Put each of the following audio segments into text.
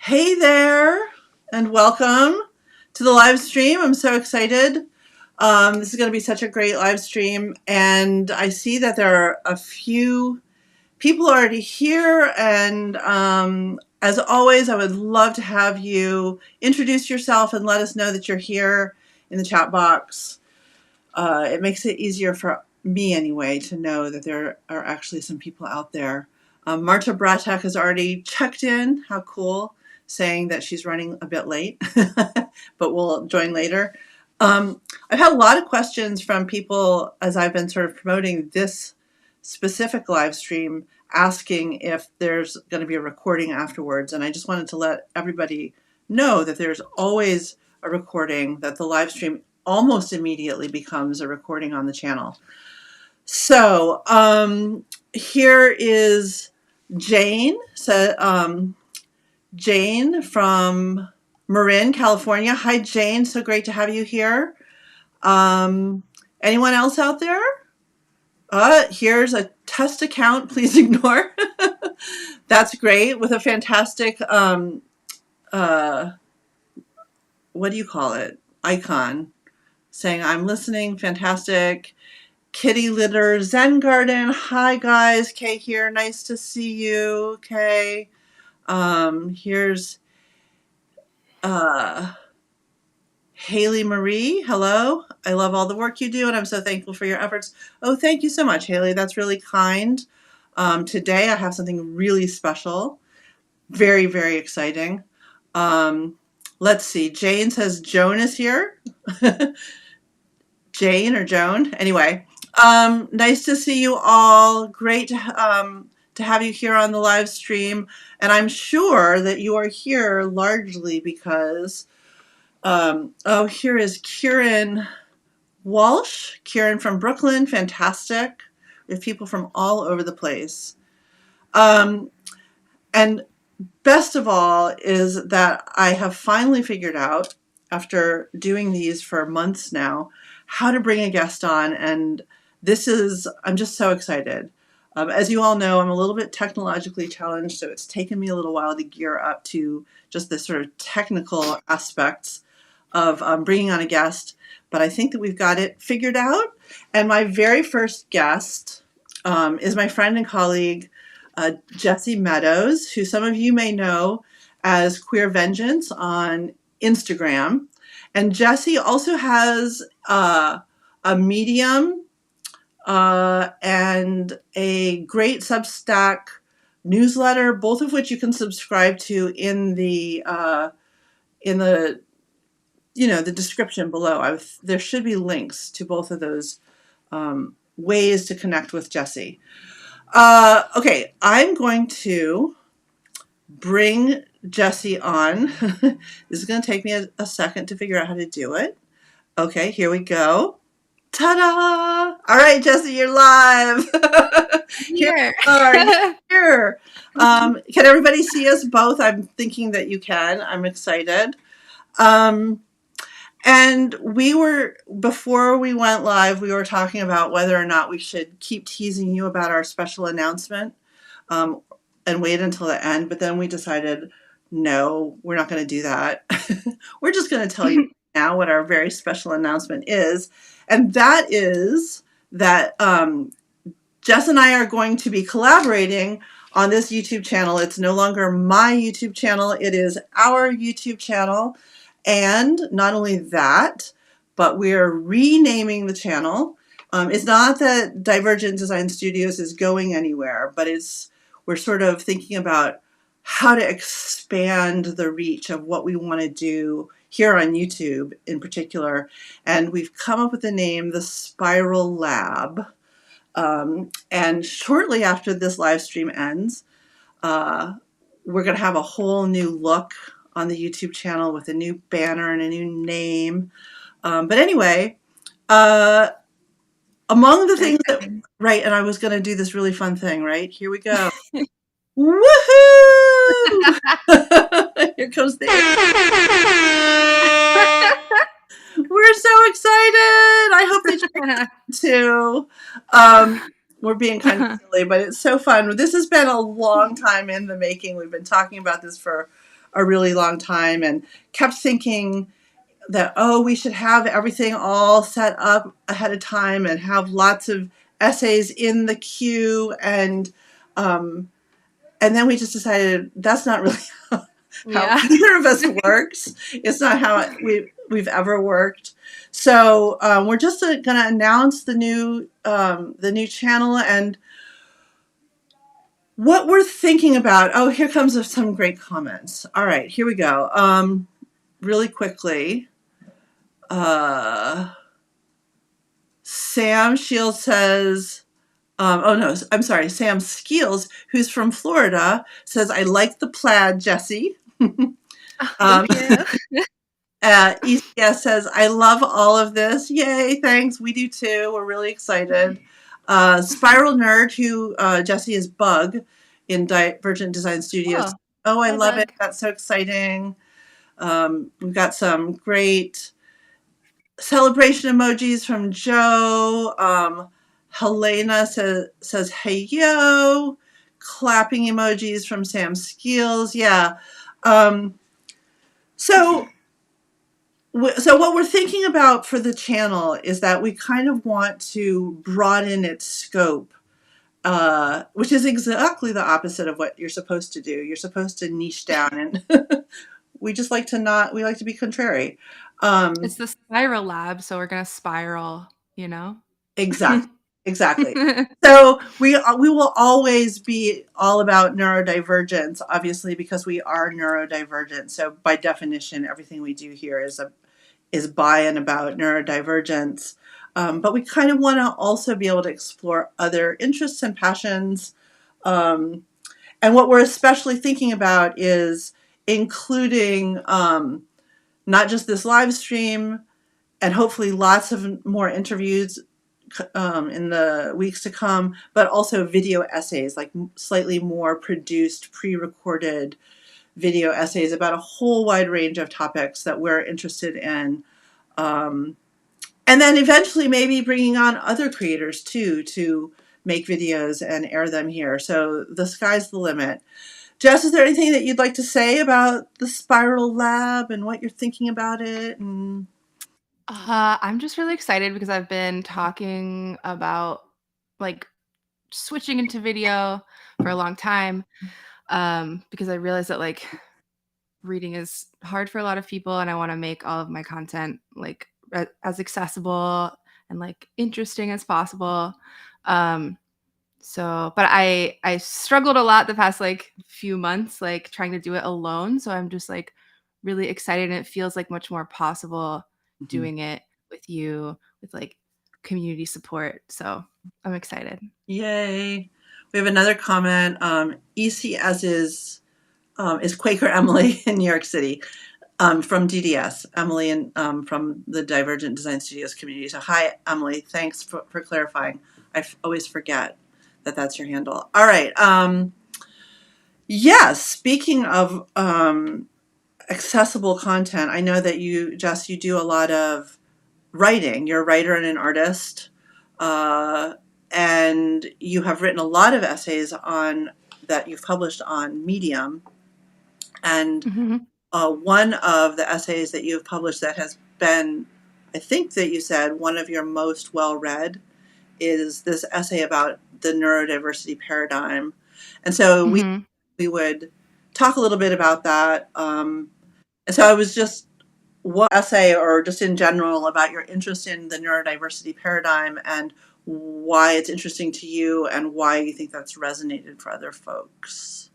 Hey there, and welcome to the live stream. I'm so excited. This is going to be such a great live stream, and I see that there are a few people already here, and as always, I would love to have you introduce yourself and let us know that you're here in the chat box. It makes it easier for me anyway to know that there are actually some people out there. Marta has already checked in. How cool. Saying that she's running a bit late, but we'll join later. I've had a lot of questions from people as I've been sort of promoting this specific live stream, asking if there's going to be a recording afterwards. And I just wanted to let everybody know that there's always a recording, that the live stream almost immediately becomes a recording on the channel. So here is Jane. Jane from Marin, California. Hi, Jane. So great to have you here. Anyone else out there? Here's a test account. Please ignore. That's great, with a fantastic, what do you call it? Icon saying, I'm listening. Fantastic. Kitty Litter Zen Garden. Hi, guys. Kay here. Nice to see you, Kay. Here's Haley Marie. Hello. I love all the work you do, and I'm so thankful for your efforts. Oh, thank you so much, Haley. That's really kind. Today I have something really special. Very, very exciting. Let's see. Jane says Joan is here. Jane or Joan. Anyway, nice to see you all. Great to have you here on the live stream. And I'm sure that you are here largely because, here is Kieran Walsh. Kieran from Brooklyn, fantastic. We have people from all over the place. And best of all is that I have finally figured out, after doing these for months now, how to bring a guest on. And I'm just so excited. As you all know, I'm a little bit technologically challenged, so it's taken me a little while to gear up to just the sort of technical aspects of bringing on a guest. But I think that we've got it figured out. And my very first guest is my friend and colleague, Jessie Meadows, who some of you may know as Queer Vengeance on Instagram. And Jessie also has a Medium and a great Substack newsletter, both of which you can subscribe to in the the description below. There should be links to both of those ways to connect with Jessie. Okay, I'm going to bring Jessie on. This is going to take me a second to figure out how to do it. Okay, here we go. Ta-da! All right, Jessie, you're live. Here. Here. Can everybody see us both? I'm thinking that you can. I'm excited. And before we went live, we were talking about whether or not we should keep teasing you about our special announcement and wait until the end. But then we decided, no, we're not going to do that. We're just going to tell you now what our very special announcement is. And that is that Jess and I are going to be collaborating on this YouTube channel. It's no longer my YouTube channel. It is our YouTube channel. And not only that, but we're renaming the channel. It's not that Divergent Design Studios is going anywhere, but we're sort of thinking about how to expand the reach of what we want to do here on YouTube in particular. And we've come up with the name, The Spiral Lab. And shortly after this live stream ends, we're going to have a whole new look on the YouTube channel with a new banner and a new name. But anyway, among the things right, and I was going to do this really fun thing, right? Here we go. Woohoo! Here comes the... We're so excited! I hope that you're too. We're being kind of silly, but it's so fun. This has been a long time in the making. We've been talking about this for a really long time and kept thinking that, oh, we should have everything all set up ahead of time and have lots of essays in the queue. And then we just decided that's not really how Yeah. either of us works. It's not how we've ever worked. So we're just going to announce the new channel and what we're thinking about. Oh, here comes some great comments. All right, here we go. Really quickly. Sam Shields says, oh no, I'm sorry. Sam Skeels, who's from Florida, says, I like the plaid, Jesse. Thank you. ECS says, I love all of this. Yay, thanks. We do too. We're really excited. Spiral Nerd, who Jesse is Bug in Divergent Design Studios. Oh, I love it. That's so exciting. We've got some great celebration emojis from Joe. Helena says, hey, yo. Clapping emojis from Sam Skeels. Yeah. So what we're thinking about for the channel is that we kind of want to broaden its scope, which is exactly the opposite of what you're supposed to do. You're supposed to niche down, and we just like to be contrary. It's the spiral lab, so we're going to spiral, Exactly. So we will always be all about neurodivergence, obviously, because we are neurodivergent. So by definition, everything we do here is by and about neurodivergence. But we kind of want to also be able to explore other interests and passions. And what we're especially thinking about is including not just this live stream and hopefully lots of more interviews in the weeks to come, but also video essays, like slightly more produced, pre-recorded video essays about a whole wide range of topics that we're interested in. And then eventually maybe bringing on other creators too to make videos and air them here. So the sky's the limit. Jess, is there anything that you'd like to say about the Spiral Lab and what you're thinking about it? I'm just really excited because I've been talking about like switching into video for a long time, because I realized that like reading is hard for a lot of people, and I want to make all of my content like as accessible and like interesting as possible. But I struggled a lot the past like few months, like trying to do it alone. So I'm just like really excited, and it feels like much more possible doing it with you, with like community support. So I'm excited. Yay. We have another comment. ECS is Quaker Emily in New York City, from DDS, Emily, and from the Divergent Design Studios community. So hi, Emily. Thanks for clarifying. I always forget that that's your handle. All right. Yes, speaking of accessible content, I know that you do a lot of writing. You're a writer and an artist. And you have written a lot of essays that you've published on Medium. And one of the essays that you've published that has been, I think that you said, one of your most well-read is this essay about the neurodiversity paradigm. And so we would talk a little bit about that. And so I was just, what essay or just in general about your interest in the neurodiversity paradigm and why it's interesting to you and why you think that's resonated for other folks.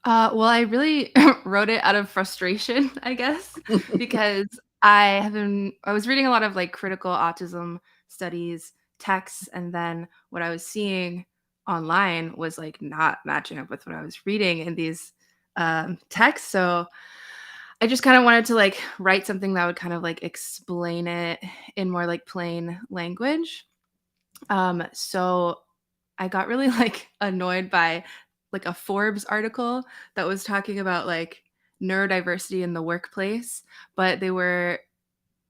Well, I really wrote it out of frustration, I guess, because I was reading a lot of like critical autism studies, texts, and then what I was seeing online was like not matching up with what I was reading in these texts. So I just kind of wanted to like write something that would kind of like explain it in more like plain language. So I got really like annoyed by like a Forbes article that was talking about like neurodiversity in the workplace, but they were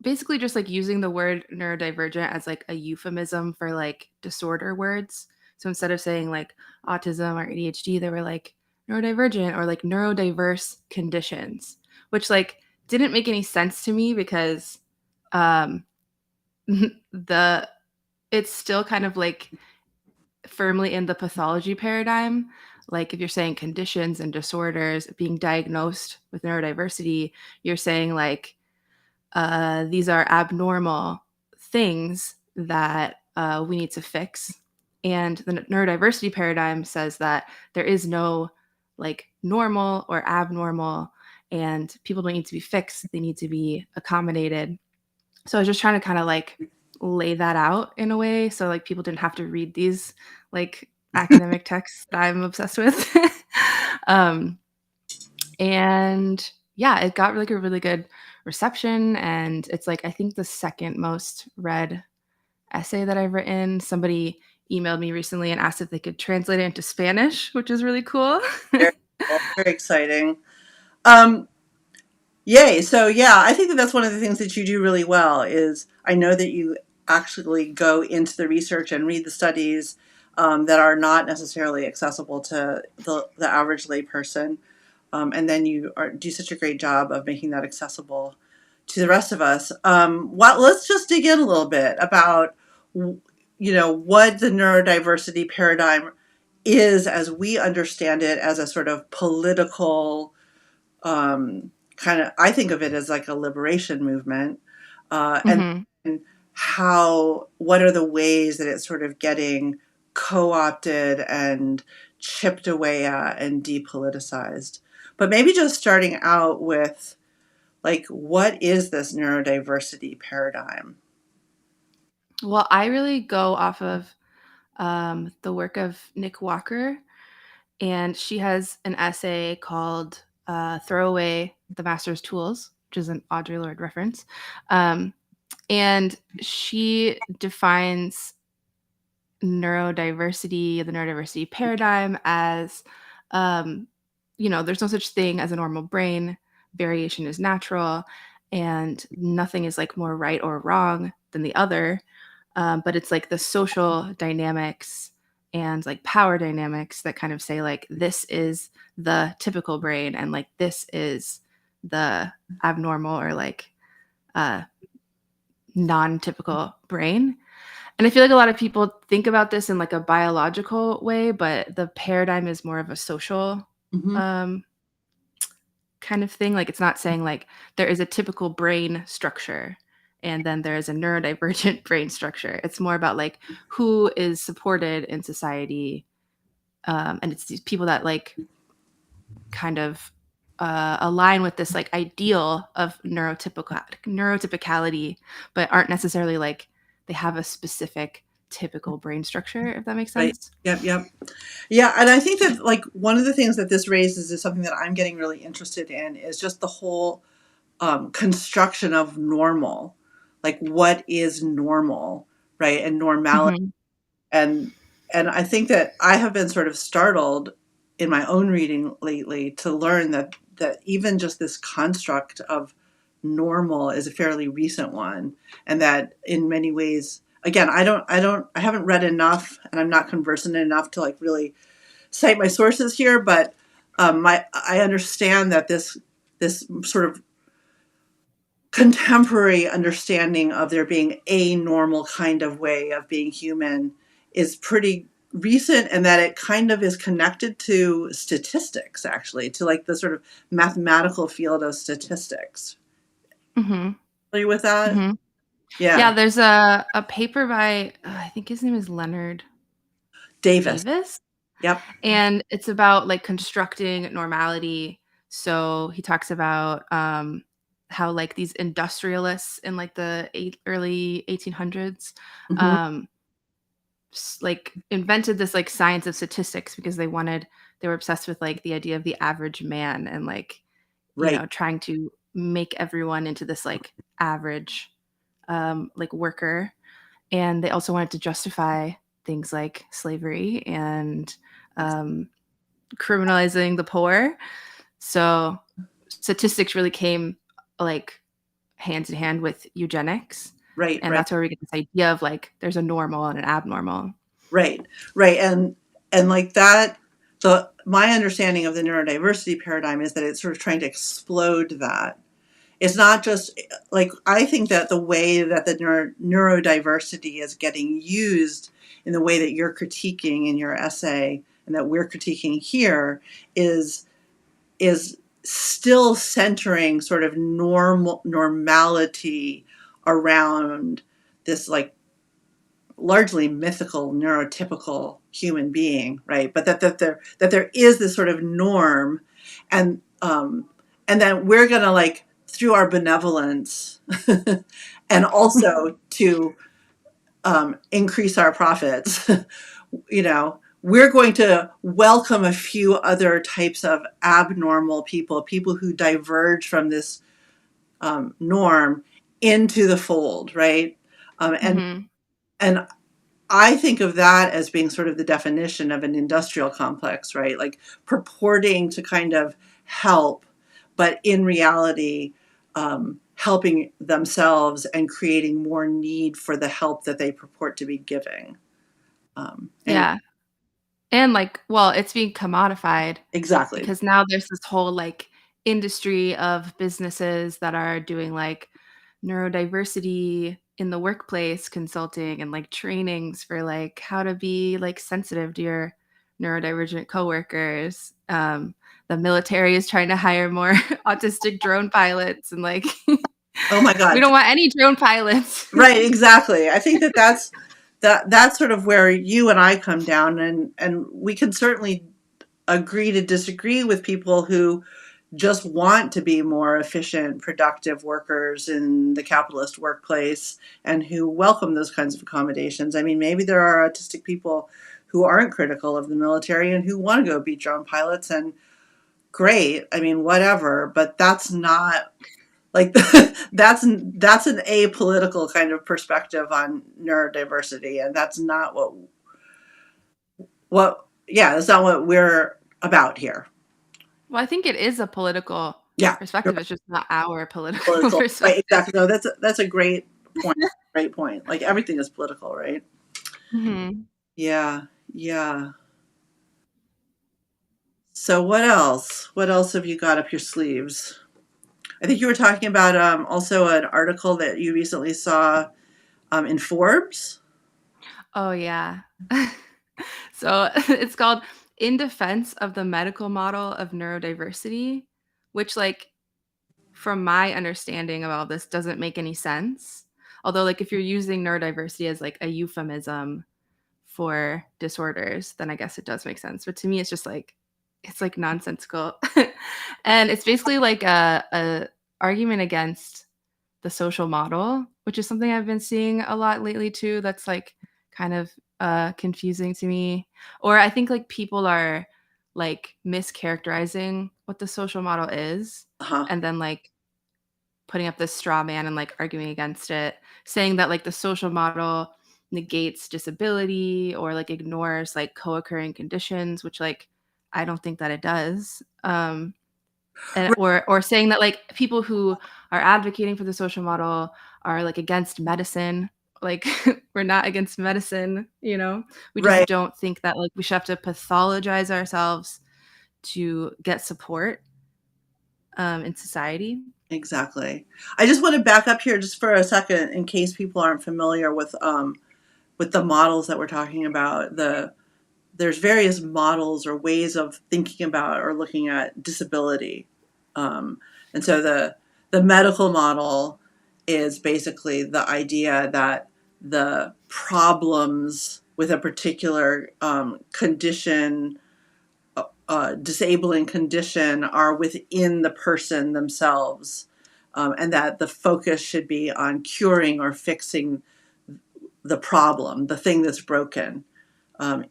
basically just like using the word neurodivergent as like a euphemism for like disorder words. So instead of saying like autism or ADHD, they were like neurodivergent or like neurodiverse conditions, which like didn't make any sense to me because um the it's still kind of like firmly in the pathology paradigm. Like if you're saying conditions and disorders being diagnosed with neurodiversity, you're saying like these are abnormal things that we need to fix. And the neurodiversity paradigm says that there is no like normal or abnormal, and people don't need to be fixed, they need to be accommodated. So I was just trying to kind of like lay that out in a way so like people didn't have to read these like academic texts that I'm obsessed with. um, and yeah, it got like a really good reception, and it's like I think the second most read essay that I've written. Somebody emailed me recently and asked if they could translate it into Spanish, which is really cool. Very cool. Very exciting. Um, Yay. So yeah, I think that that's one of the things that you do really well is I know that you actually go into the research and read the studies that are not necessarily accessible to the average layperson. And then do such a great job of making that accessible to the rest of us. Let's just dig in a little bit about, what the neurodiversity paradigm is as we understand it as a sort of political kind of, I think of it as like a liberation movement, and Hmm. what are the ways that it's sort of getting co-opted and chipped away at and depoliticized. But maybe just starting out with like, what is this neurodiversity paradigm? Well, I really go off of the work of Nick Walker, and she has an essay called Throw Away the Master's Tools, which is an Audre Lorde reference. Um, and she defines neurodiversity, the neurodiversity paradigm, as there's no such thing as a normal brain. Variation is natural, and nothing is like more right or wrong than the other. But it's like the social dynamics and like power dynamics that kind of say like this is the typical brain and like this is the abnormal or like uh, non-typical brain. And I feel like a lot of people think about this in like a biological way, but the paradigm is more of a social Mm-hmm. um, kind of thing. Like it's not saying like there is a typical brain structure and then there is a neurodivergent brain structure. It's more about like who is supported in society. And it's these people that like kind of align with this like ideal of neurotypicality, but aren't necessarily like they have a specific typical brain structure, if that makes Right. sense. Yep. Yep. Yeah, and I think that like one of the things that this raises is something that I'm getting really interested in is just the whole construction of normal, like what is normal, right, and normality, Hmm. and I think that I have been sort of startled in my own reading lately to learn that even just this construct of normal is a fairly recent one, and that in many ways, again, I haven't read enough, and I'm not conversant enough to like really cite my sources here, but I understand that this sort of contemporary understanding of there being a normal kind of way of being human is pretty recent, and that it kind of is connected to statistics, actually, to like the sort of mathematical field of statistics. Hmm. Are you with that? Hmm. Yeah, Yeah. there's a paper by I think his name is Leonard Davis. Davis, Yep. and it's about like constructing normality. So he talks about how like these industrialists in like the early 1800s Hmm. um, like invented this like science of statistics because they were obsessed with like the idea of the average man and like Right. trying to make everyone into this like average like worker. And they also wanted to justify things like slavery and um, criminalizing the poor. So statistics really came like hand in hand with eugenics. Right. And Right. that's where we get this idea of like there's a normal and an abnormal. Right. Right. And like that, the my understanding of the neurodiversity paradigm is that it's sort of trying to explode that. It's not just like, I think that the way that the neurodiversity is getting used in the way that you're critiquing in your essay and that we're critiquing here is still centering sort of normality around this like largely mythical neurotypical human being, right? But that there is this sort of norm, and then we're gonna like through our benevolence and also to increase our profits, we're going to welcome a few other types of abnormal people who diverge from this norm into the fold, right? And Mm-hmm. and I think of that as being sort of the definition of an industrial complex, right? Like purporting to kind of help, but in reality, helping themselves and creating more need for the help that they purport to be giving. And Yeah. And like, well, it's being commodified exactly. because now there's this whole like industry of businesses that are doing like neurodiversity in the workplace consulting and like trainings for like how to be like sensitive to your neurodivergent coworkers. The military is trying to hire more autistic drone pilots and like Oh my we God. don't want any drone pilots. Right, exactly. I think that's sort of where you and I come down, and we can certainly agree to disagree with people who just want to be more efficient, productive workers in the capitalist workplace and who welcome those kinds of accommodations. I mean, maybe there are autistic people who aren't critical of the military and who want to go be drone pilots, and great. I mean, whatever, but that's not like that's an apolitical kind of perspective on neurodiversity, and that's not that's not what we're about here. Well, I think it is a political Yeah, you're perspective. It's just not our political political, right? perspective. Exactly. No, that's a great point. Great point. Like everything is political, right? Mhm. Yeah, yeah. So what else? What else have you got up your sleeves? I think you were talking about also an article that you recently saw in Forbes. Oh, yeah. So it's called In Defense of the Medical Model of Neurodiversity, which, like, from my understanding of all this, doesn't make any sense. Although, like, if you're using neurodiversity as like a euphemism for disorders, then I guess it does make sense. But to me, it's like nonsensical, and it's basically like a argument against the social model, which is something I've been seeing a lot lately too. That's like kind of confusing to me. Or I think like people are like mischaracterizing what the social model is Uh-huh. and then like putting up this straw man and like arguing against it, saying that like the social model negates disability or like ignores like co-occurring conditions, which like I don't think that it does. And or saying that like people who are advocating for the social model are like against medicine. Like we're not against medicine, you know. We just Right. don't think that like we should have to pathologize ourselves to get support in society. Exactly. I just want to back up here just for a second in case people aren't familiar with the models that we're talking about. There's various models or ways of thinking about or looking at disability. And so the medical model is basically the idea that the problems with a particular condition, disabling condition, are within the person themselves, and that the focus should be on curing or fixing the problem, the thing that's broken,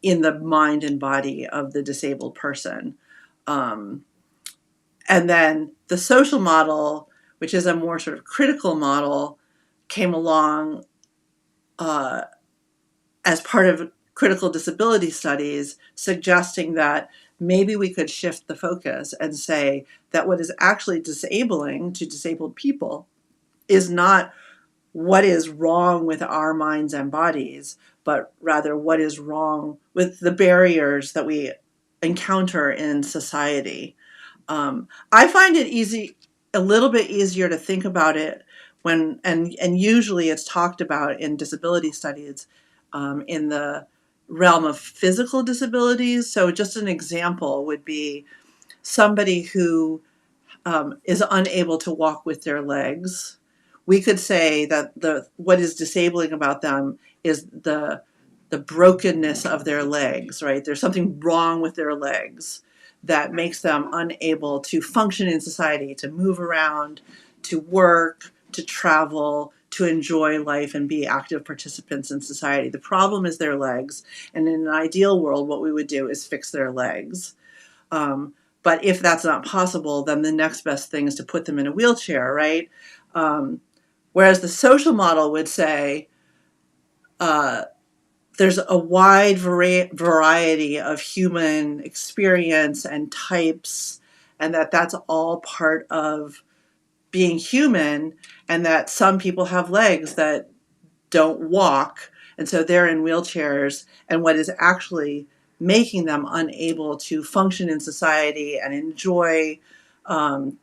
in the mind and body of the disabled person. Um, and then the social model, which is a more sort of critical model, came along uh, as part of critical disability studies, suggesting that maybe we could shift the focus and say that what is actually disabling to disabled people is not what is wrong with our minds and bodies, but rather what is wrong with the barriers that we encounter in society. I find it a little bit easier to think about it when, and usually it's talked about in disability studies in the realm of physical disabilities. So just an example would be somebody who is unable to walk with their legs. We could say that what is disabling about them is the brokenness of their legs, right? There's something wrong with their legs that makes them unable to function in society, to move around, to work, to travel, to enjoy life and be active participants in society. The problem is their legs. And in an ideal world, what we would do is fix their legs. But if that's not possible, then the next best thing is to put them in a wheelchair, right? Whereas the social model would say, there's a wide variety of human experience and types, and that's all part of being human, and that some people have legs that don't walk, and so they're in wheelchairs, and what is actually making them unable to function in society and enjoy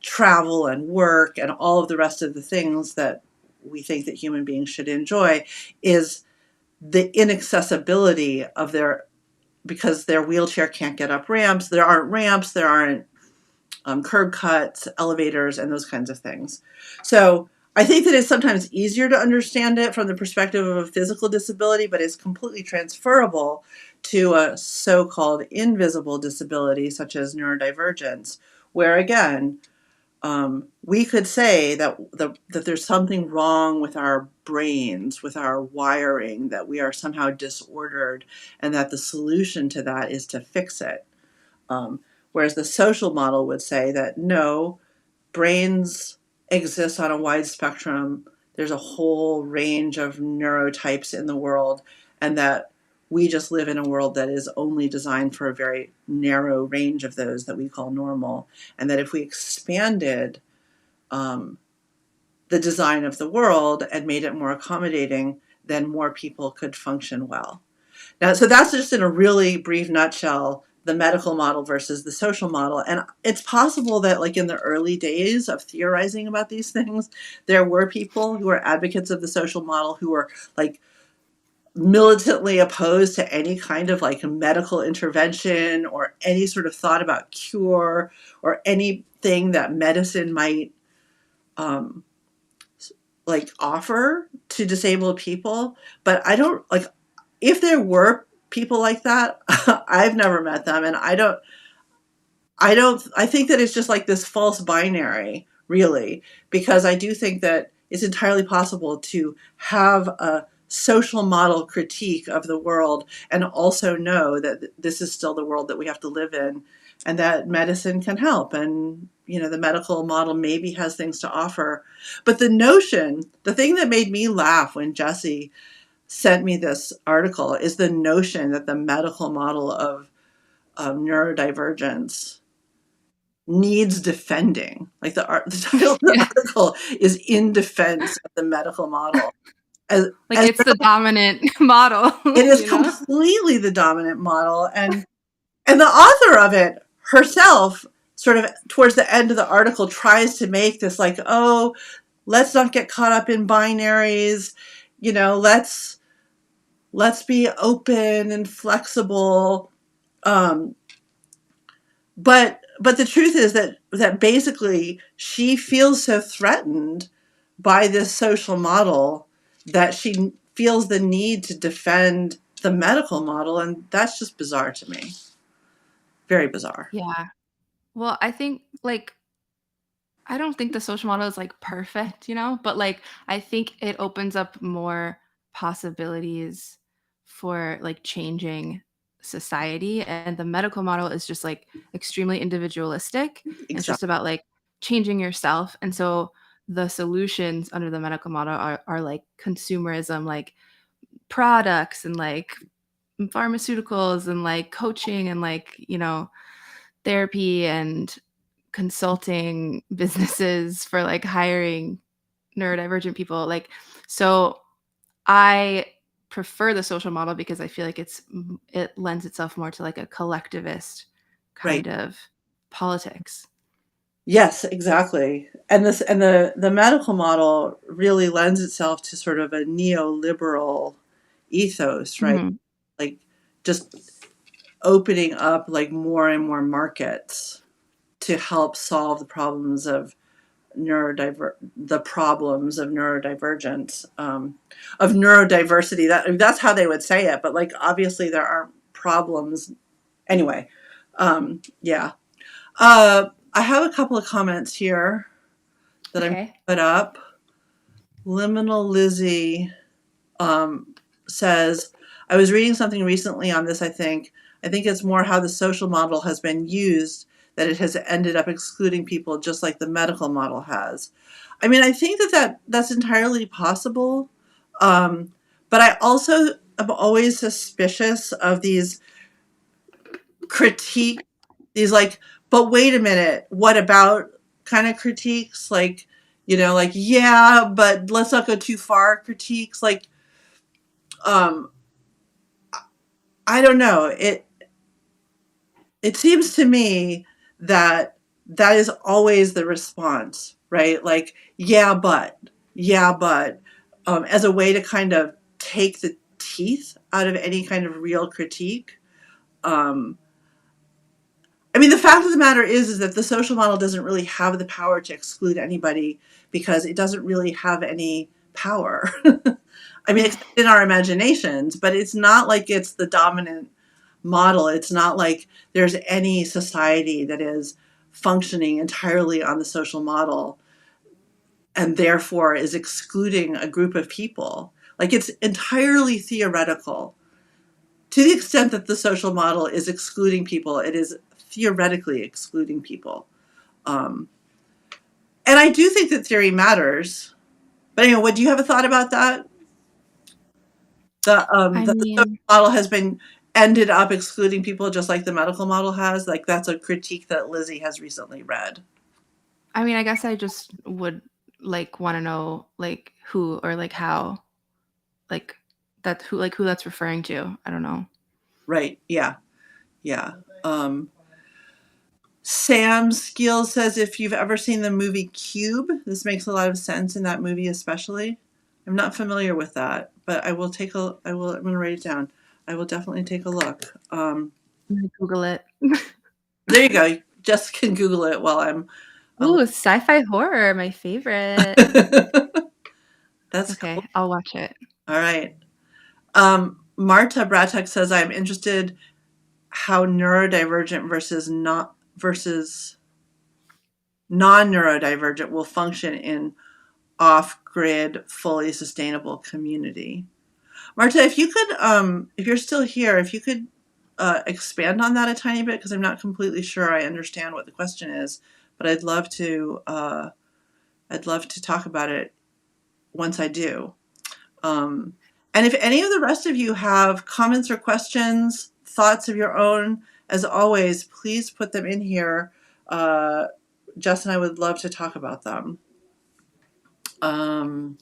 travel and work and all of the rest of the things that we think that human beings should enjoy is the inaccessibility of because their wheelchair can't get up ramps. There aren't curb cuts, elevators, and those kinds of things. So I think that it's sometimes easier to understand it from the perspective of a physical disability, but it's completely transferable to a so-called invisible disability, such as neurodivergence, where again, we could say that there's something wrong with our brains, with our wiring, that we are somehow disordered, and that the solution to that is to fix it. Whereas the social model would say that no, brains exist on a wide spectrum. There's a whole range of neurotypes in the world, and that we just live in a world that is only designed for a very narrow range of those that we call normal. And that if we expanded the design of the world and made it more accommodating, then more people could function well. Now, so that's just in a really brief nutshell, the medical model versus the social model. And it's possible that like in the early days of theorizing about these things, there were people who were advocates of the social model who were like militantly opposed to any kind of like medical intervention or any sort of thought about cure or anything that medicine might like offer to disabled people. But I don't like, if there were people like that, I've never met them, and I think that it's just like this false binary, really, because I do think that it's entirely possible to have a social model critique of the world and also know that this is still the world that we have to live in, and that medicine can help, and the medical model maybe has things to offer. But the thing that made me laugh when Jesse sent me this article is the notion that the medical model of neurodivergence needs defending. Like the title of the Yeah. article is "In Defense of the Medical Model." Like As it's the dominant model, it is you know? completely the dominant model, and the author of it herself, sort of towards the end of the article, tries to make this like, oh, let's not get caught up in binaries, let's be open and flexible. Um, but the truth is that basically she feels so threatened by this social model that she feels the need to defend the medical model, and that's just bizarre to me. Very bizarre. Yeah. Well, I think, like, I don't think the social model is, like, perfect, but, like, I think it opens up more possibilities for, like, changing society, and the medical model is just, like, extremely individualistic. It's just Exactly. about, like, changing yourself, and so the solutions under the medical model are, like, consumerism, like, products and, like, pharmaceuticals and, like, coaching and, like, therapy and consulting businesses for like hiring neurodivergent people. Like, so I prefer the social model because I feel like it lends itself more to like a collectivist Right. kind of politics. Yes, exactly. And the medical model really lends itself to sort of a neoliberal ethos, right? Mhm. Like just opening up like more and more markets to help solve the problems of neurodivergence, of neurodiversity. That's how they would say it, but like obviously there aren't problems anyway. Yeah. I have a couple of comments here that I'm Okay. put up. Liminal Lizzie says, I was reading something recently on this, I think. I think it's more how the social model has been used that it has ended up excluding people just like the medical model has. I mean, I think that's entirely possible. But I also am always suspicious of these these like, but wait a minute, what about kind of critiques? Like, like, yeah, but let's not go too far critiques. Like, um, I don't know. It seems to me that that is always the response, right? Like, yeah, but, as a way to kind of take the teeth out of any kind of real critique. Um, I mean, the fact of the matter is that the social model doesn't really have the power to exclude anybody because it doesn't really have any power. I mean, except in our imaginations, but it's not like it's the dominant model. It's not like there's any society that is functioning entirely on the social model and therefore is excluding a group of people. Like it's entirely theoretical. To the extent that the social model is excluding people, it is theoretically excluding people. And I do think that theory matters. But anyway, do you have a thought about that? I That the social mean, model has been ended up excluding people just like the medical model has. Like that's a critique that Lizzie has recently read. I guess I just would like want to know like who or like how like who that's referring to. I don't know. Right. Yeah. Yeah. Um, Sam Skeel says if you've ever seen the movie Cube, this makes a lot of sense in that movie, especially. I'm not familiar with that, but I'm going to write it down. I will definitely take a look. I'm gonna Google it. There you go. Just can Google it while I'm. Ooh, sci-fi horror, my favorite. That's cool. Okay, I'll watch it. All right. Marta Bratek says I'm interested how neurodivergent versus non-neurodivergent will function in off-grid, fully sustainable community. Marta, if you're still here, if you could expand on that a tiny bit, because I'm not completely sure I understand what the question is, but I'd love to talk about it once I do. And if any of the rest of you have comments or questions, thoughts of your own, as always, please put them in here. Jess and I would love to talk about them. Oh,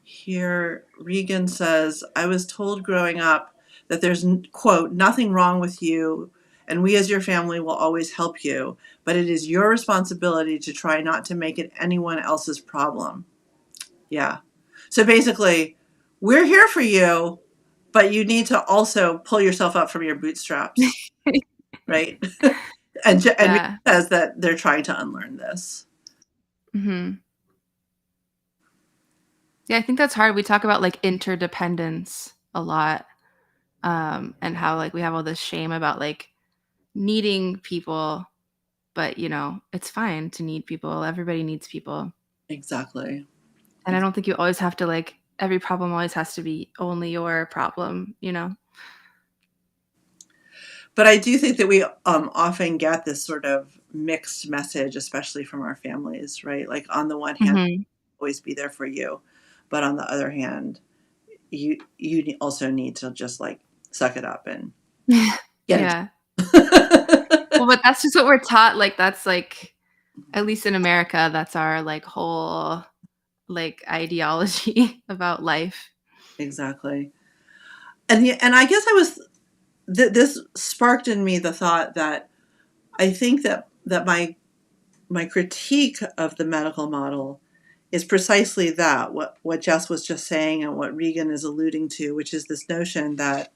here Regan says, I was told growing up that there's, quote, nothing wrong with you, and we as your family will always help you, but it is your responsibility to try not to make it anyone else's problem. Yeah. So basically, we're here for you, but you need to also pull yourself up from your bootstraps, right? and Regan Yeah. says that they're trying to unlearn this. Mhm. Yeah, I think that's hard. We talk about like interdependence a lot, and how like we have all this shame about like needing people, but it's fine to need people. Everybody needs people. Exactly. And I don't think you always have to like every problem always has to be only your problem. But I do think that we often get this sort of mixed message, especially from our families, right? Like on the one hand, Mhm. always be there for you, but on the other hand, you also need to just like suck it up and get it. Yeah. Well, but that's just what we're taught. Like that's like at least in America, that's our like whole like ideology about life. Exactly. And I guess this sparked in me the thought that I think that my critique of the medical model is precisely that, what Jess was just saying and what Regan is alluding to, which is this notion that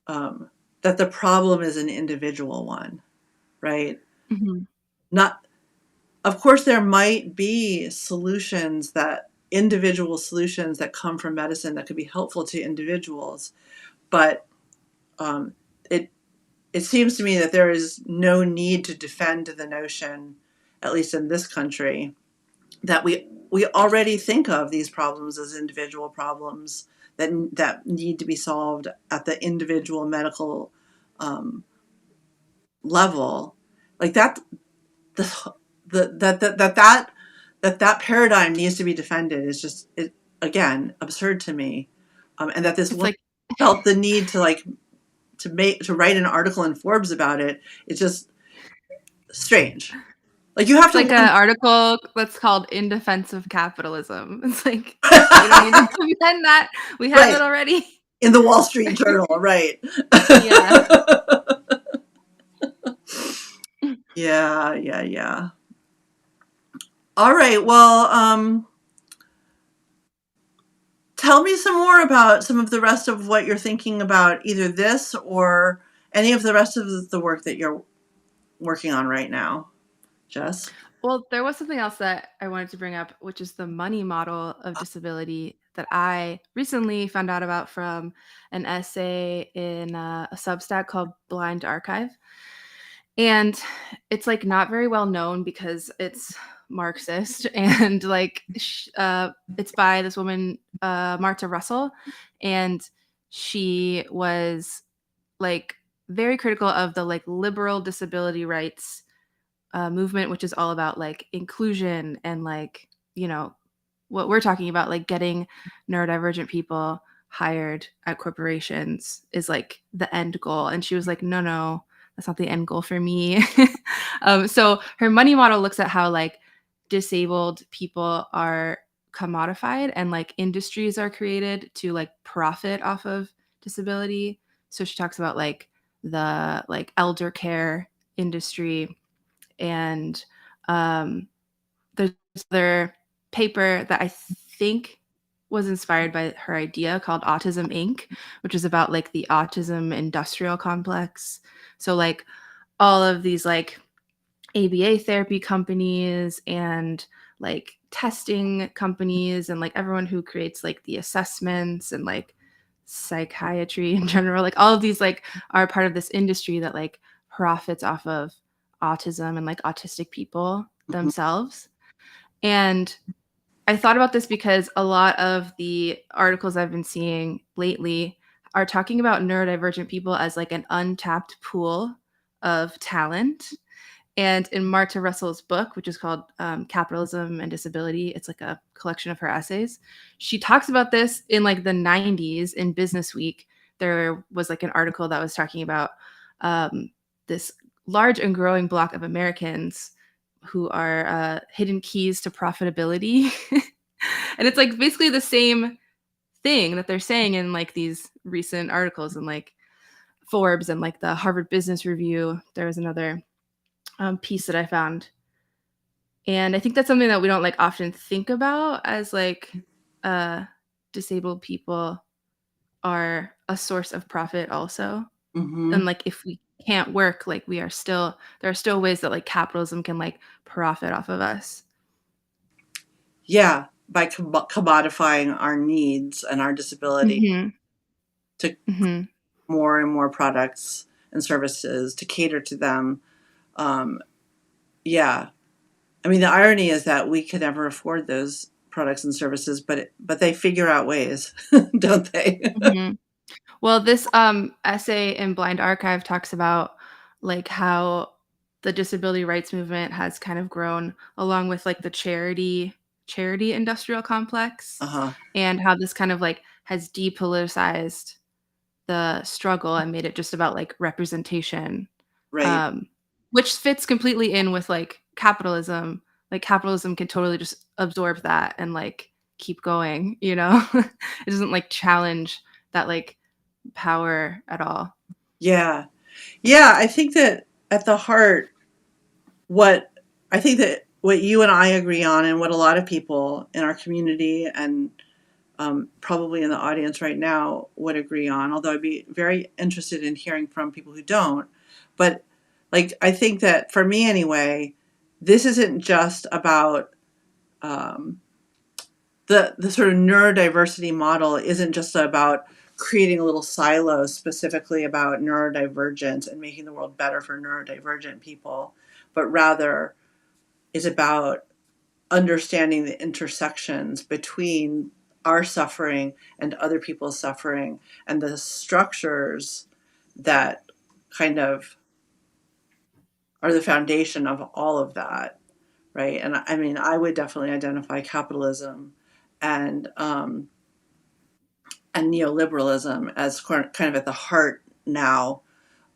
that the problem is an individual one, right? Mhm. Not, of course, there might be individual solutions that come from medicine that could be helpful to individuals, but um, it it seems to me that there is no need to defend the notion, at least in this country, that we already think of these problems as individual problems that need to be solved at the individual medical um, level, like that the, that paradigm needs to be defended is just again absurd to me, and that this It's woman like felt the need to write an article in Forbes about it. It's just strange. Like you have it's to like want an article that's called "In Defense of Capitalism." It's like we don't need to defend that. We have right it already. in the Wall Street Journal, right? Yeah. Yeah, yeah, yeah. All right. Well, tell me some more about some of the rest of what you're thinking about, either this or any of the rest of the work that you're working on right now, Jess. Well, there was something else that I wanted to bring up, which is the money model of disability that I recently found out about from an essay in a Substack called Blind Archive. And it's like not very well known because it's Marxist and it's by this woman, Marta Russell. And she was like very critical of the like liberal disability rights movement, which is all about like inclusion and like, you know, what we're talking about, like getting neurodivergent people hired at corporations is like the end goal. And she was like, no, no, that's not the end goal for me. So her money model looks at how like disabled people are commodified and like industries are created to like profit off of disability. So she talks about like the like elder care industry and there's another paper that I think was inspired by her idea called Autism Inc., which is about like the autism industrial complex. So like all of these like ABA therapy companies and like testing companies and like everyone who creates like the assessments and like psychiatry in general, like all of these like are part of this industry that like profits off of autism and like autistic people Mhm. themselves. And I thought about this because a lot of the articles I've been seeing lately are talking about neurodivergent people as like an untapped pool of talent. And in Marta Russell's book, which is called Capitalism and Disability, it's like a collection of her essays. She talks about this in like the 90s in Business Week. There was like an article that was talking about this large and growing block of Americans who are hidden keys to profitability. And it's like basically the same thing that they're saying in like these recent articles in like Forbes and like the Harvard Business Review. There was another piece that I found. And I think that's something that we don't like often think about as like uh, disabled people are a source of profit also. And Mhm. like if we can't work, like there are still ways that like capitalism can like profit off of us. Yeah, by commodifying our needs and our disability Mm-hmm. to Mm-hmm. more and more products and services to cater to them. Um, yeah, I mean the irony is that we could never afford those products and services, but they figure out ways, don't they? Mm-hmm. Well, this essay in Blind Archive talks about like how the disability rights movement has kind of grown along with like the charity industrial complex, Uh huh. and how this kind of like has depoliticized the struggle and made it just about like representation, Right. um, which fits completely in with like capitalism. Like capitalism can totally just absorb that and like keep going, you know? It doesn't like challenge that like power at all. Yeah. Yeah, I think that at the heart, what I think that what you and I agree on, and what a lot of people in our community and probably in the audience right now would agree on, although I'd be very interested in hearing from people who don't. But like, I think that for me anyway, this isn't just about um, the sort of neurodiversity model isn't just about creating a little silo specifically about neurodivergence and making the world better for neurodivergent people, but rather is about understanding the intersections between our suffering and other people's suffering and the structures that kind of are the foundation of all of that, right? And I mean, I would definitely identify capitalism and um, and neoliberalism as kind of at the heart now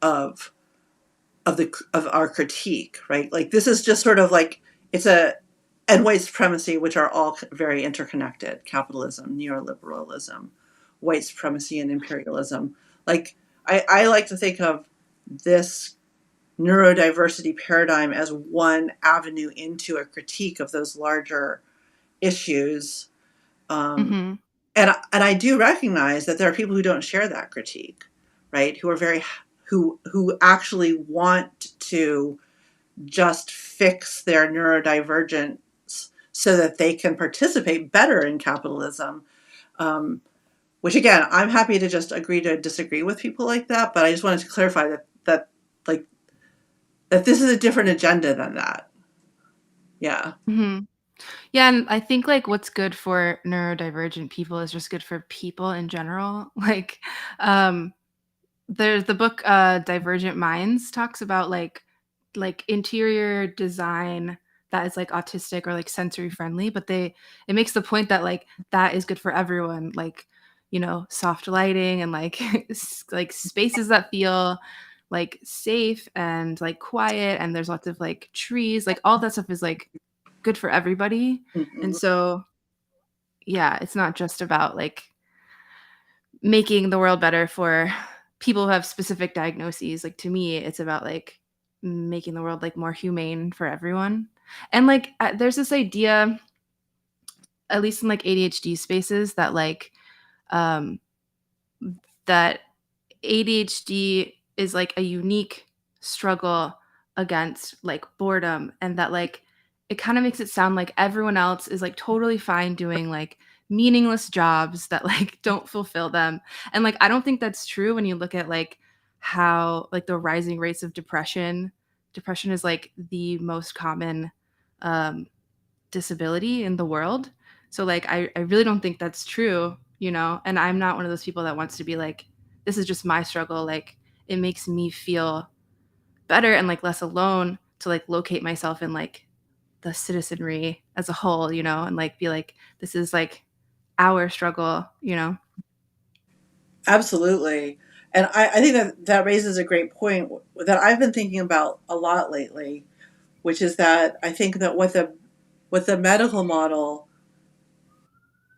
of of our critique, right? Like this is just sort of like it's a and white supremacy, which are all very interconnected: capitalism, neoliberalism, white supremacy, and imperialism. Like I like to think of this neurodiversity paradigm as one avenue into a critique of those larger issues. Um, Hmm. and I do recognize that there are people who don't share that critique, right? Who are very who actually want to just fix their neurodivergence so that they can participate better in capitalism. Um, which again, I'm happy to just agree to disagree with people like that, but I just wanted to clarify that like that this is a different agenda than that. Yeah. Hmm. Yeah, and I think like what's good for neurodivergent people is just good for people in general. Like, um, there's the book Divergent Minds talks about like interior design that is like autistic or like sensory friendly, but they it makes the point that like that is good for everyone. Like, soft lighting and like like spaces that feel like safe and like quiet, and there's lots of like trees, like all that stuff is like good for everybody. And Mhm. so yeah, it's not just about like making the world better for people who have specific diagnoses. Like to me, it's about like making the world like more humane for everyone. And like there's this idea, at least in like ADHD spaces, that like um that ADHD is like a unique struggle against like boredom, and that like it kind of makes it sound like everyone else is like totally fine doing like meaningless jobs that like don't fulfill them. And like I don't think that's true when you look at like how like the rising rates of depression. Depression is like the most common um disability in the world. So like I really don't think that's true. And I'm not one of those people that wants to be like, this is just my struggle. Like it makes me feel better and like less alone to like locate myself in like the citizenry as a whole, and like be like, this is like our struggle. Absolutely. And I think that that raises a great point that I've been thinking about a lot lately, which is that I think that what the medical model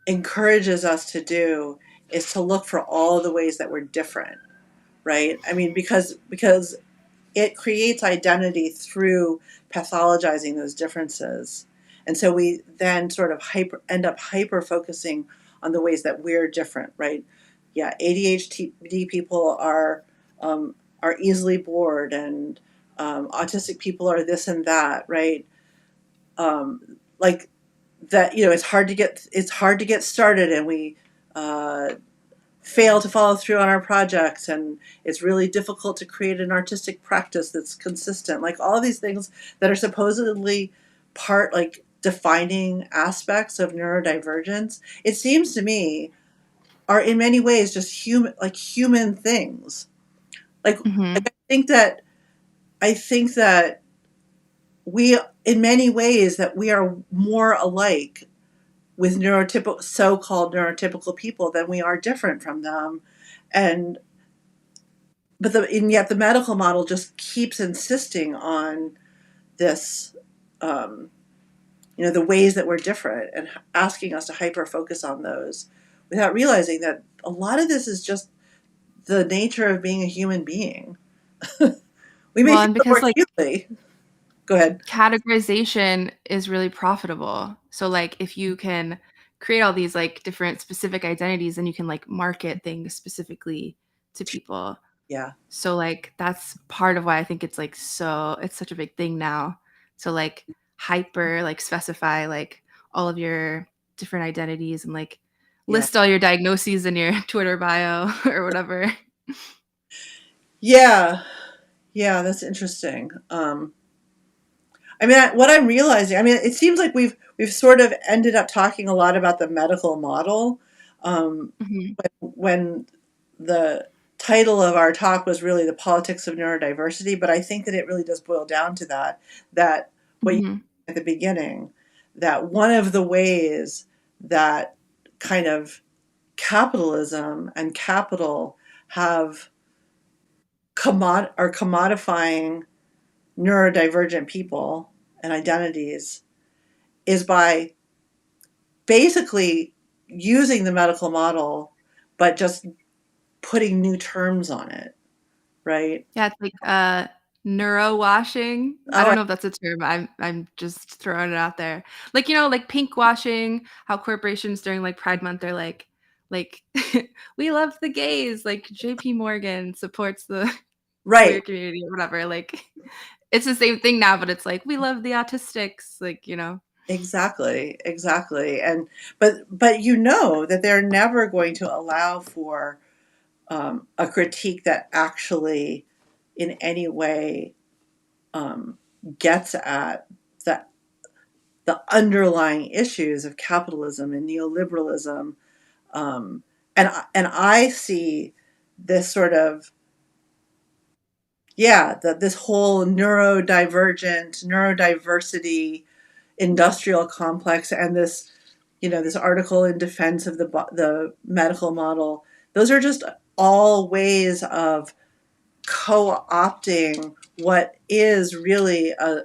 encourages us to do is to look for all the ways that we're different, right? I mean, because it creates identity through pathologizing those differences. And so we then sort of end up hyper focusing on the ways that we're different, right? Yeah, ADHD people are easily bored, and autistic people are this and that, right? Like that, it's hard to get started, and we uh, fail to follow through on our projects, and it's really difficult to create an artistic practice that's consistent, like all of these things that are supposedly part like defining aspects of neurodivergence, it seems to me, are in many ways just human things. Like Hmm. I think that we in many ways that we are more alike with neurotypical so-called neurotypical people than we are different from them. And and yet the medical model just keeps insisting on this, um, the ways that we're different, and asking us to hyper focus on those without realizing that a lot of this is just the nature of being a human being. We may Well, feel and because more like acutely. Go ahead. categorization is really profitable. So like if you can create all these like different specific identities, then you can like market things specifically to people. Yeah. So like that's part of why I think it's like it's such a big thing now. So like hyper like specify like all of your different identities and like Yeah. list all your diagnoses in your Twitter bio or whatever. Yeah. Yeah, that's interesting. I mean, what I'm realizing, I mean, it seems like we've sort of ended up talking a lot about the medical model, Mhm. when the title of our talk was really the politics of neurodiversity, but I think that it really does boil down to that what you Mhm. said at the beginning, that one of the ways that kind of capitalism and capital have are commodifying neurodivergent people and identities is by basically using the medical model, but just putting new terms on it, right? Yeah, it's like neurowashing. I Oh, don't know if that's a term. I'm just throwing it out there. Like, you know, like pink washing, how corporations during like Pride Month are like we love the gays, like JP Morgan supports the right. queer community or whatever. Like it's the same thing now, but it's like we love the autistics, like, you know. Exactly, exactly. And but you know that they're never going to allow for a critique that actually in any way um, gets at the underlying issues of capitalism and neoliberalism. Um, and I see this sort of, yeah, this whole neurodiversity industrial complex, and this, this article in defense of the medical model. Those are just all ways of co-opting what is really a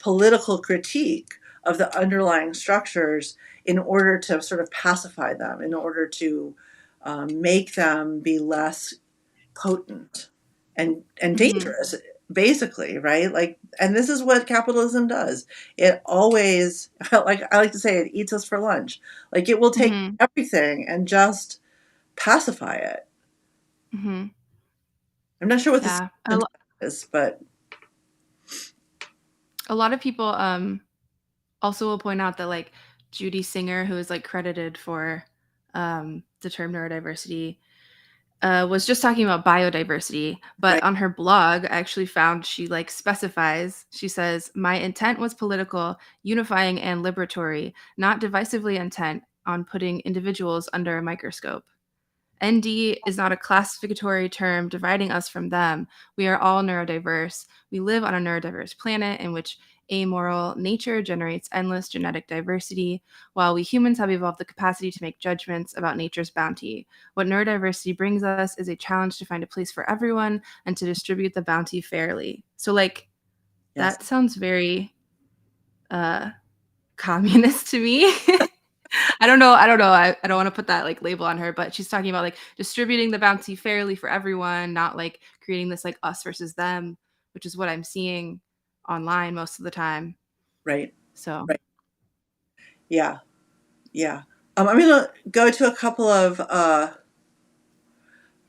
political critique of the underlying structures in order to sort of pacify them, in order to make them be less potent and Mhm. dangerous, basically, right? Like, and this is what capitalism does. It always, like I like to say, it eats us for lunch. Like, it will take Mhm. everything and just pacify it. Mhm. I'm not sure what the Yeah. solution is, but A lot of people also will point out that like Judy Singer, who is like credited for the term neurodiversity, was just talking about biodiversity, but right, on her blog, I actually found she like specifies. She says, "My intent was political, unifying, and liberatory, not divisively intent on putting individuals under a microscope." ND is not a classificatory term dividing us from them. We are all neurodiverse. We live on a neurodiverse planet in which amoral nature generates endless genetic diversity, while we humans have evolved the capacity to make judgments about nature's bounty. What neurodiversity brings us is a challenge to find a place for everyone and to distribute the bounty fairly. So, like, yes, that sounds very uh, communist to me. I don't know. I don't know. I don't want to put that like label on her, but she's talking about like distributing the bounty fairly for everyone, not like creating this like us versus them, which is what I'm seeing online most of the time. right, So, right, yeah, yeah. I'm going to go to a couple of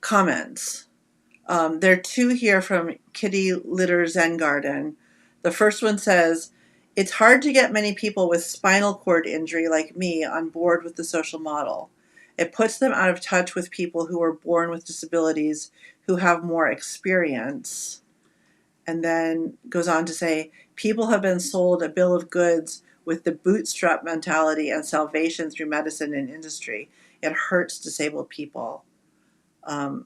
comments. There are two here from Kitty Litter Zen Garden. The first one says, "It's hard to get many people with spinal cord injury like me on board with the social model. It puts them out of touch with people who are born with disabilities who have more experience." And then goes on to say, "People have been sold a bill of goods with the bootstrap mentality and salvation through medicine and industry. It hurts disabled people." Um,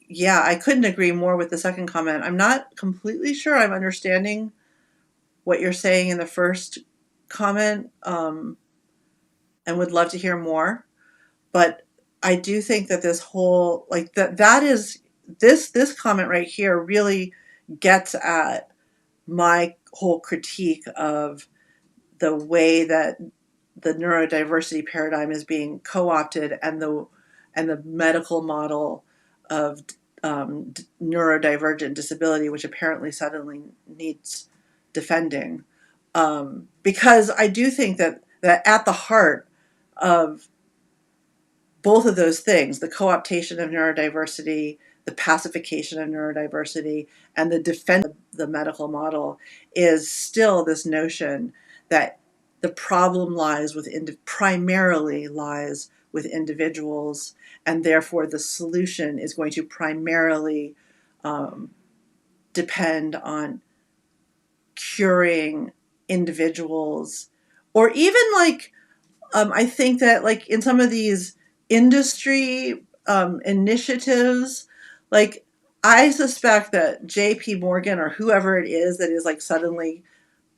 yeah, I couldn't agree more with the second comment. I'm not completely sure I'm understanding what you're saying in the first comment, and would love to hear more. But I do think that this whole, like, that is, this comment right here really gets at my whole critique of the way that the neurodiversity paradigm is being co-opted, and the medical model neurodivergent disability, which apparently suddenly needs defending. Because I do think that at the heart of both of those things, the co-optation of neurodiversity, the pacification of neurodiversity, and the defense of the medical model, is still this notion that the problem primarily lies with individuals, and therefore the solution is going to primarily depend on curing individuals, or even like I think that like in some of these industry initiatives, like I suspect that J.P. Morgan or whoever it is that is like suddenly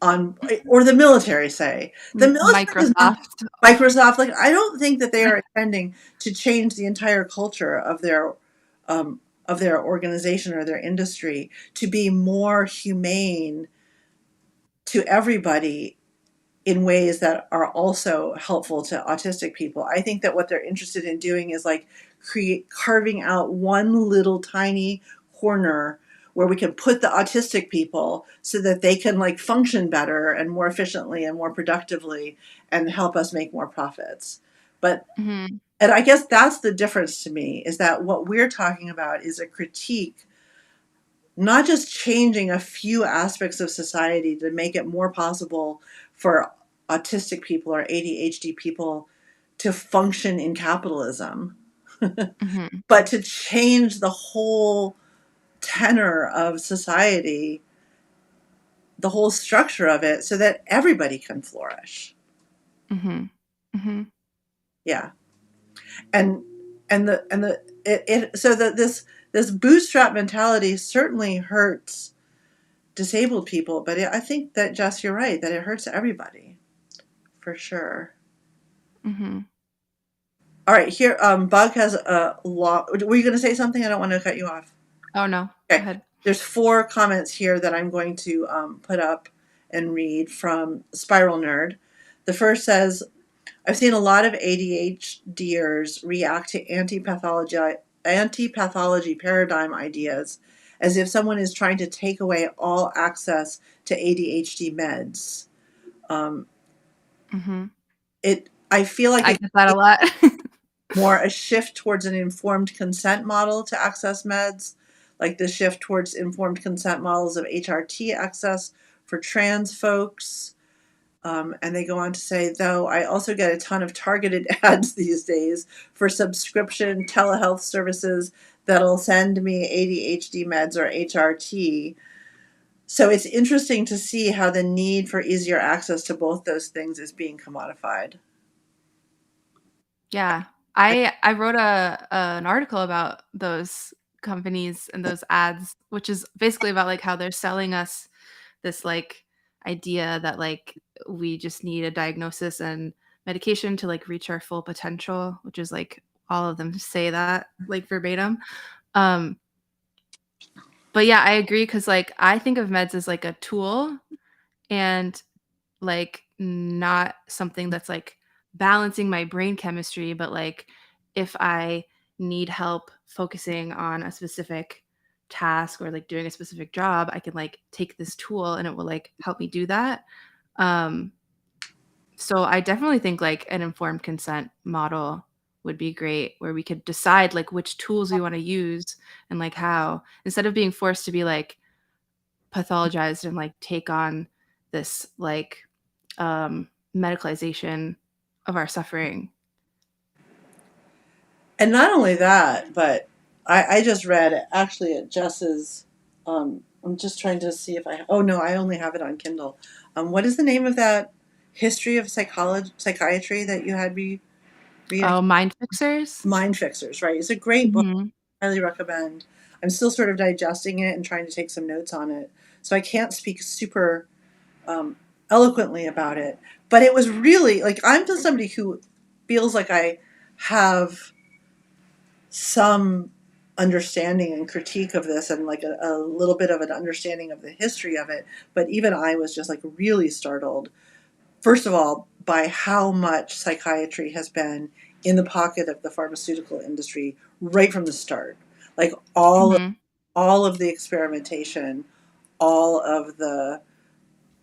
on, or the military, say the military is not, Microsoft. Microsoft, like I don't think that they are intending to change the entire culture of their organization or their industry to be more humane to everybody in ways that are also helpful to autistic people. I think that what they're interested in doing is like carving out one little tiny corner where we can put the autistic people so that they can like function better and more efficiently and more productively and help us make more profits. But Mm-hmm. and I guess that's the difference to me, is that what we're talking about is a critique, not just changing a few aspects of society to make it more possible for autistic people or ADHD people to function in capitalism, Mm-hmm. but to change the whole tenor of society, the whole structure of it, so that everybody can flourish. Mm-hmm. Mm-hmm. Yeah. And so that this bootstrap mentality certainly hurts disabled people, but I think that, Jess, you're right, that it hurts everybody, for sure. Mm-hmm. All right, here, Bug has a lot. Were you going to say something? I don't want to cut you off. Oh no, go Okay, ahead. there's 4 comments here that I'm going to put up and read from Spiral Nerd. The first says, I've seen a lot of ADHDers react to anti-pathology paradigm ideas as if someone is trying to take away all access to ADHD meds. Um, Mm-hmm. I feel like I it get that a lot. more a shift towards an informed consent model to access meds, like the shift towards informed consent models of HRT access for trans folks. And they go on to say, though, I also get a ton of targeted ads these days for subscription telehealth services that'll send me ADHD meds or HRT. So it's interesting to see how the need for easier access to both those things is being commodified. Yeah. I wrote an article about those companies and those ads, which is basically about like how they're selling us this like idea that like we just need a diagnosis and medication to like reach our full potential, which is like all of them say that like verbatim. Um but yeah, I agree, cuz like I think of meds as like a tool and like not something that's like balancing my brain chemistry, but like if I need help focusing on a specific task or like doing a specific job, I can like take this tool and it will like help me do that. Um so I definitely think like an informed consent model would be great, where we could decide like which tools we want to use and like how, instead of being forced to be like pathologized and like take on this like medicalization of our suffering. And not only that, but I just read actually at Jess's. I'm just trying to see if I. Oh no, I only have it on Kindle. What is the name of that history of psychiatry that you had me read? Oh, mind fixers. Mind Fixers, right? It's a great book. Hmm. Highly recommend. I'm still sort of digesting it and trying to take some notes on it, so I can't speak super um, eloquently about it. But it was really like, I'm just somebody who feels like I have some understanding and critique of this, and like a little bit of an understanding of the history of it. But even I was just like really startled, first of all, by how much psychiatry has been in the pocket of the pharmaceutical industry right from the start. Like all Mhm. all of the experimentation, all of the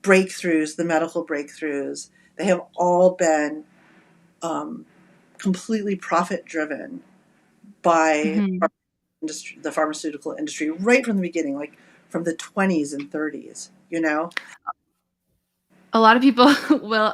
breakthroughs, the medical breakthroughs, they have all been um, completely profit driven by Mhm. the pharmaceutical industry right from the beginning, like from the 20s and 30s, you know? A lot of people will,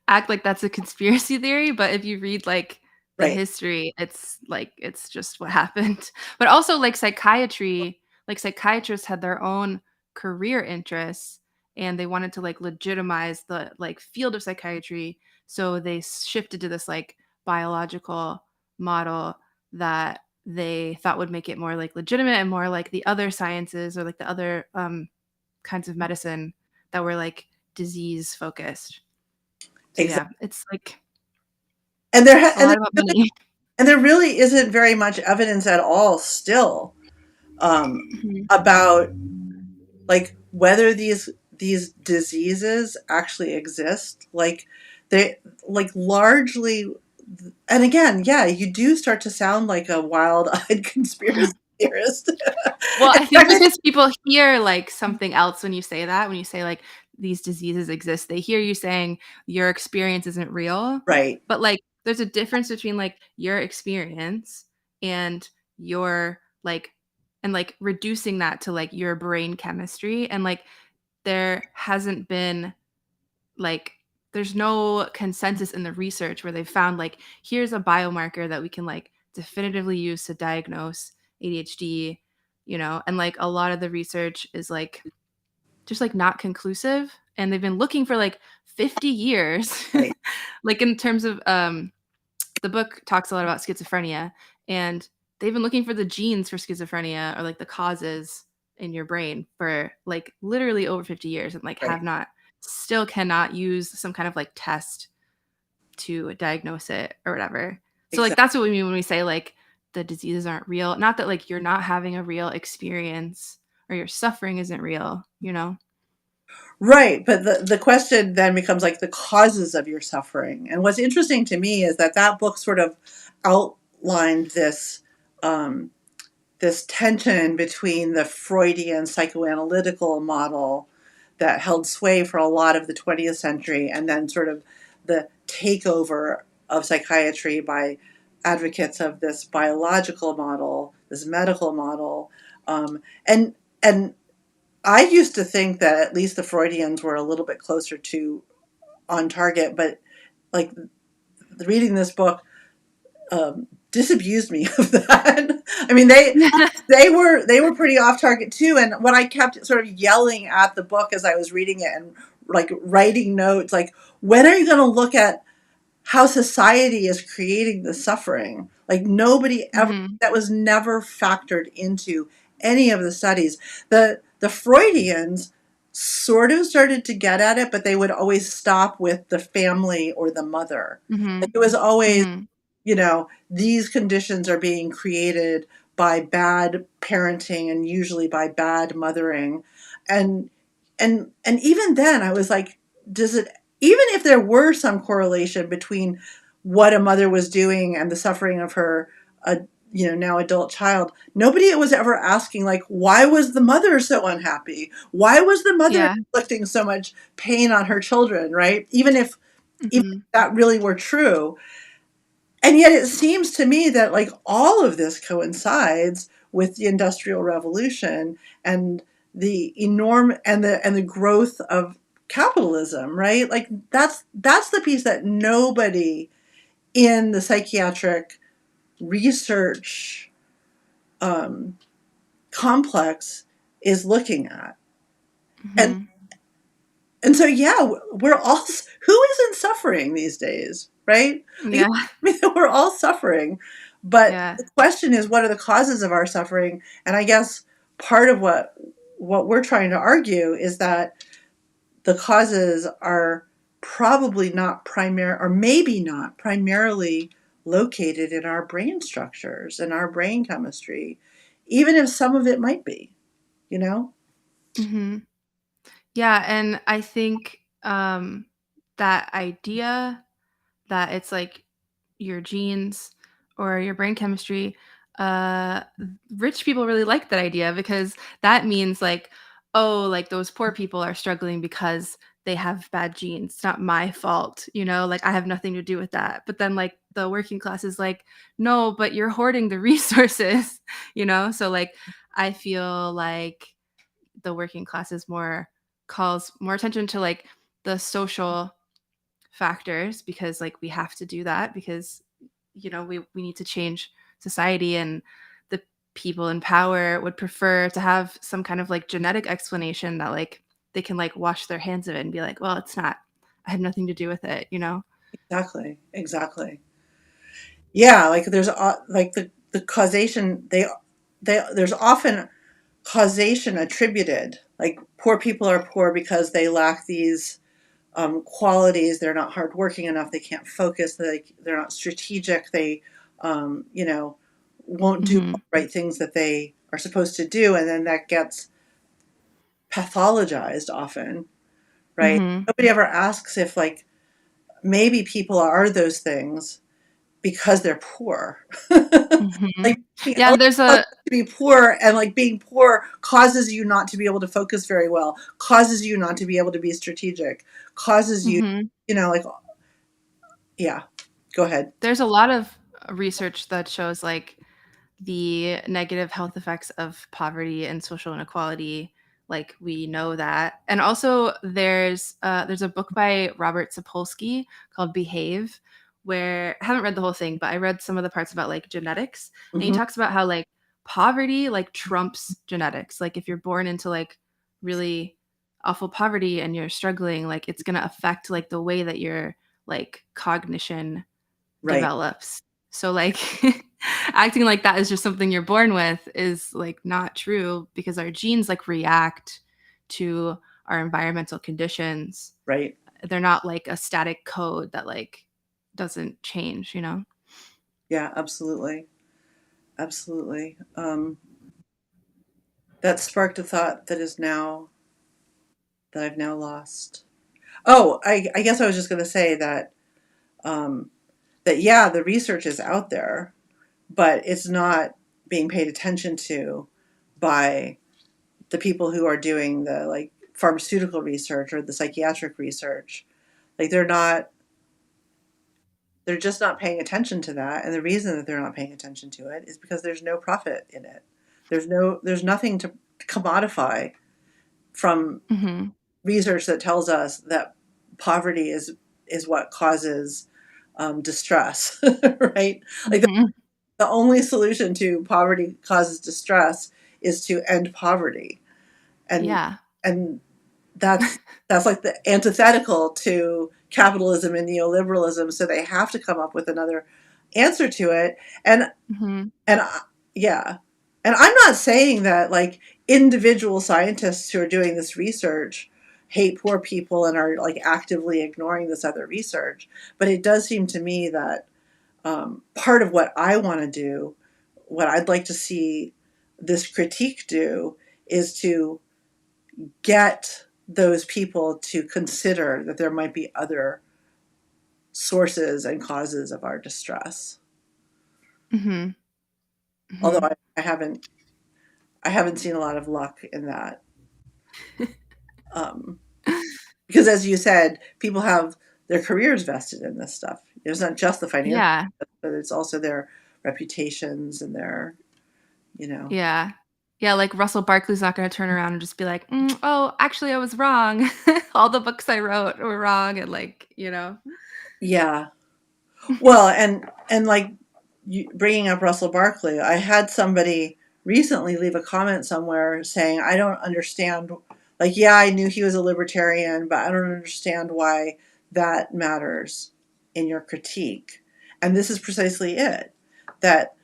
act like that's a conspiracy theory, but if you read, like, the Right. history, it's, like, it's just what happened. But also, like, psychiatry like, psychiatrists had their own career interests, and they wanted to, like, legitimize the, like, field of psychiatry, so they shifted to this, like, biological model that they thought would make it more, like, legitimate and more like the other sciences or, like, the other, kinds of medicine that were, like, disease focused. So, Exactly. yeah, it's, like, And there a lot about money. and there really isn't very much evidence at all still Mhm. about like whether these diseases actually exist. Like they like largely, and again, yeah, you do start to sound like a wild-eyed conspiracy theorist. Well, I think Especially- because people hear, like, something else when you say that, when you say, like, "These diseases exist," they hear you saying your experience isn't real, right, but, like, there's a difference between, like, your experience and your, like and, like, reducing that to, like, your brain chemistry, and, like, there hasn't been like there's no consensus in the research where they've found like here's a biomarker that we can like definitively use to diagnose ADHD, and like a lot of the research is like just like not conclusive and they've been looking for like 50 years. right, Like in terms of the book talks a lot about schizophrenia and they've been looking for the genes for schizophrenia or like the causes in your brain for like literally over 50 years and like have right, not still cannot use some kind of like test to diagnose it or whatever. So like exactly. that's what we mean when we say like the diseases aren't real. Not that like you're not having a real experience or your suffering isn't real. Right, but the question then becomes like the causes of your suffering. And what's interesting to me is that that book sort of outlined um, this tension between the Freudian psychoanalytical model that held sway for a lot of the 20th century and then sort of the takeover of psychiatry by advocates of this biological model, this medical model. And I used to think that at least the Freudians were a little bit closer to on target, but like reading this book disabused me of that. I mean, they were pretty off target too. And what I kept sort of yelling at the book as I was reading it and like writing notes, like, when are you going to look at how society is creating the suffering? Like nobody ever Mhm. that was never factored into any of the studies. The Freudians sort of started to get at it, but they would always stop with the family or the mother. Like Mhm. it was always, Mhm. these conditions are being created by bad parenting and usually by bad mothering. And and even then I was like, does it, even if there were some correlation between what a mother was doing and the suffering of her uh, now adult child, nobody was ever asking like, why was the mother so unhappy? Why was the mother Yeah. inflicting so much pain on her children, right? Even if Mhm. that really were true. And yet it seems to me that like all of this coincides with the industrial revolution and the growth of capitalism, right? Like that's the piece that nobody in the psychiatric research um, complex is looking at. And Mhm. and so yeah, we're all, who isn't suffering these days, right? Like, Yeah. I mean, we're all suffering, but Yeah. the question is, what are the causes of our suffering? And I guess part of what we're trying to argue is that the causes are probably not primary, or maybe not primarily located in our brain structures and our brain chemistry, even if some of it might be, you know? Mhm. Yeah, and I think, that idea that it's, like, your genes or your brain chemistry, rich people really like that idea because that means like, oh, like those poor people are struggling because they have bad genes. It's not my fault, like I have nothing to do with that. But then like the working class is like, no, but you're hoarding the resources, So like I feel like the working class is calls more attention to like the social factors because like we have to do that because we need to change society, and the people in power would prefer to have some kind of like genetic explanation that like they can like wash their hands of it and be like, well, it's not, I have nothing to do with it. Exactly. Exactly. Yeah, like there's like the causation there's often causation attributed. Like poor people are poor because they lack these qualities. They're not hardworking enough. They can't focus. They're not strategic. They, won't do all Mhm. the right things that they are supposed to do, and then that gets pathologized often, right? Mhm. Nobody ever asks if like maybe people are those things because they're poor. Like Mhm. being Yeah, and eligible there's a to be poor and like being poor causes you not to be able to focus very well, causes you not to be able to be strategic, causes you, mhm. like yeah. Go ahead. There's a lot of research that shows like the negative health effects of poverty and social inequality. Like we know that. And also there's a book by Robert Sapolsky called Behave, where I haven't read the whole thing, but I read some of the parts about like genetics. And he Mhm. talks about how like poverty like trumps genetics. Like if you're born into like really awful poverty and you're struggling, like it's gonna affect like the way that your like cognition Right, develops. So like acting like that is just something you're born with is like not true because our genes like react to our environmental conditions. right. They're not like a static code that like doesn't change. Yeah, absolutely. Absolutely. That sparked a thought that I've now lost. Oh, I guess I was just going to say that um, yeah, the research is out there, but it's not being paid attention to by the people who are doing the like pharmaceutical research or the psychiatric research. Like they're just not paying attention to that, and the reason that they're not paying attention to it is because there's no profit in it. There's nothing to commodify from Mhm. research that tells us that poverty is what causes distress, right? Like Mhm. the only solution to poverty causes distress is to end poverty, and Yeah. and that's like the antithetical to capitalism and neoliberalism. So they have to come up with another answer to it, and Mhm. and yeah, and I'm not saying that like individual scientists who are doing this research hate poor people and are like actively ignoring this other research, but it does seem to me that part of what I want to do, what I'd like to see this critique do, is to get those people to consider that there might be other sources and causes of our distress. Mhm. Although Mhm. I haven't seen a lot of luck in that. Um, because as you said, people have their careers vested in this stuff. It's not just the financial, Yeah. but it's also their reputations and their, you know, Yeah. Yeah, like Russell Barkley's not gonna turn around and just be like, "Oh, actually, I was wrong. All the books I wrote were wrong," and like. yeah. Well, and like bringing up Russell Barkley, I had somebody recently leave a comment somewhere saying, "I don't understand. Like, yeah, I knew he was a libertarian, but I don't understand why that matters in your critique." And this is precisely it. That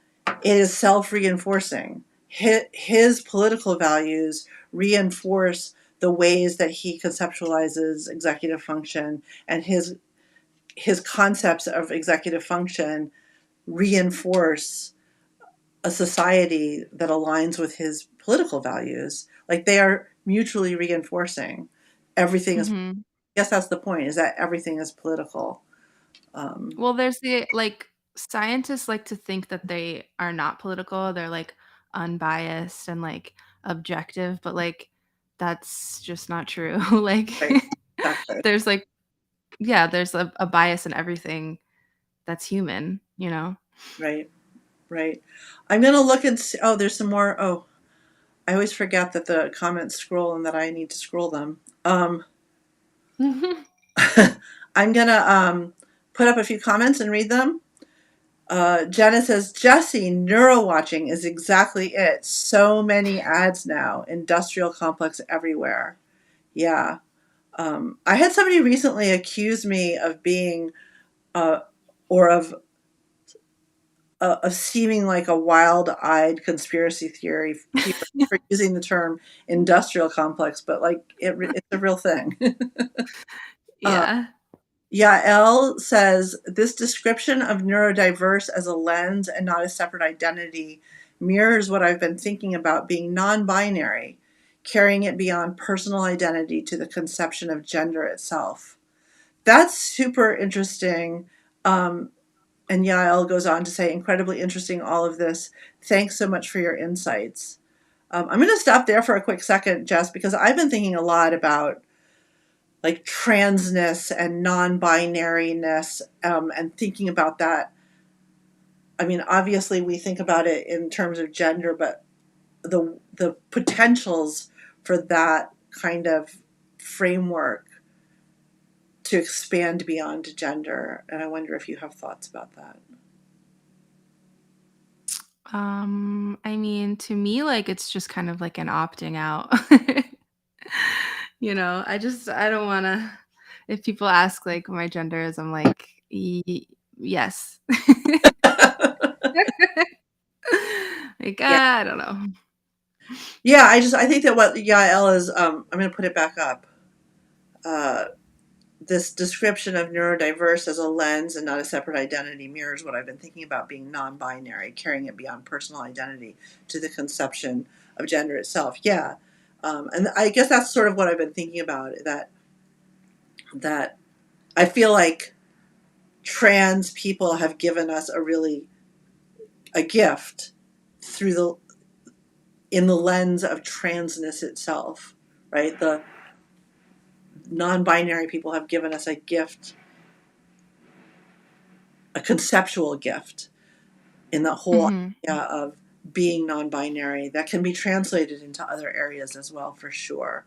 it is self-reinforcing. His political values reinforce the ways that he conceptualizes executive function, and his concepts of executive function reinforce a society that aligns with his political values. Like they are mutually reinforcing. Everything is, I guess that's the point, is that everything is political. Um, Well, there's the like scientists like to think that they are not political. They're like unbiased and like objective, but like that's just not true. Like Right. Exactly. there's like yeah, there's a bias in everything that's human, you know? Right. Right. I'm going to look and see. Oh, there's some more. Oh, I always forget that the comments scroll and that I need to scroll them. I'm going to put up a few comments and read them. Jenna says, Jesse, Neurowashing is exactly it. So many ads now. Industrial complex everywhere. Yeah. I had somebody recently accuse me of being, or of seeming like a wild-eyed conspiracy theory for using the term industrial complex, but like it's a real thing. uh, Yeah. Yael says, this description of neurodiverse as a lens and not a separate identity mirrors what I've been thinking about being non-binary, carrying it beyond personal identity to the conception of gender itself. That's super interesting. And Yael goes on to say, incredibly interesting, all of this. Thanks so much for your insights. I'm going to stop there for a quick second, Jess, because I've been thinking a lot about like transness and non-binariness, and thinking about that. I mean, obviously we think about it in terms of gender, but the potentials for that kind of framework to expand beyond gender. And I wonder if you have thoughts about that. I mean, to me, like it's just kind of like an opting out. You know, I don't wanna if people ask like my gender is, I'm like, yes. Like, Yeah. I don't know. Yeah, I think that what Yael is, I'm going to put it back up. Uh, this description of neurodiverse as a lens and not a separate identity mirrors what I've been thinking about being non-binary, carrying it beyond personal identity to the conception of gender itself. Yeah, and I guess that's sort of what I've been thinking about. That I feel like trans people have given us a gift through in the lens of transness itself, right? The non-binary people have given us a gift, a conceptual gift in the whole Mhm. idea of being non-binary that can be translated into other areas as well, for sure.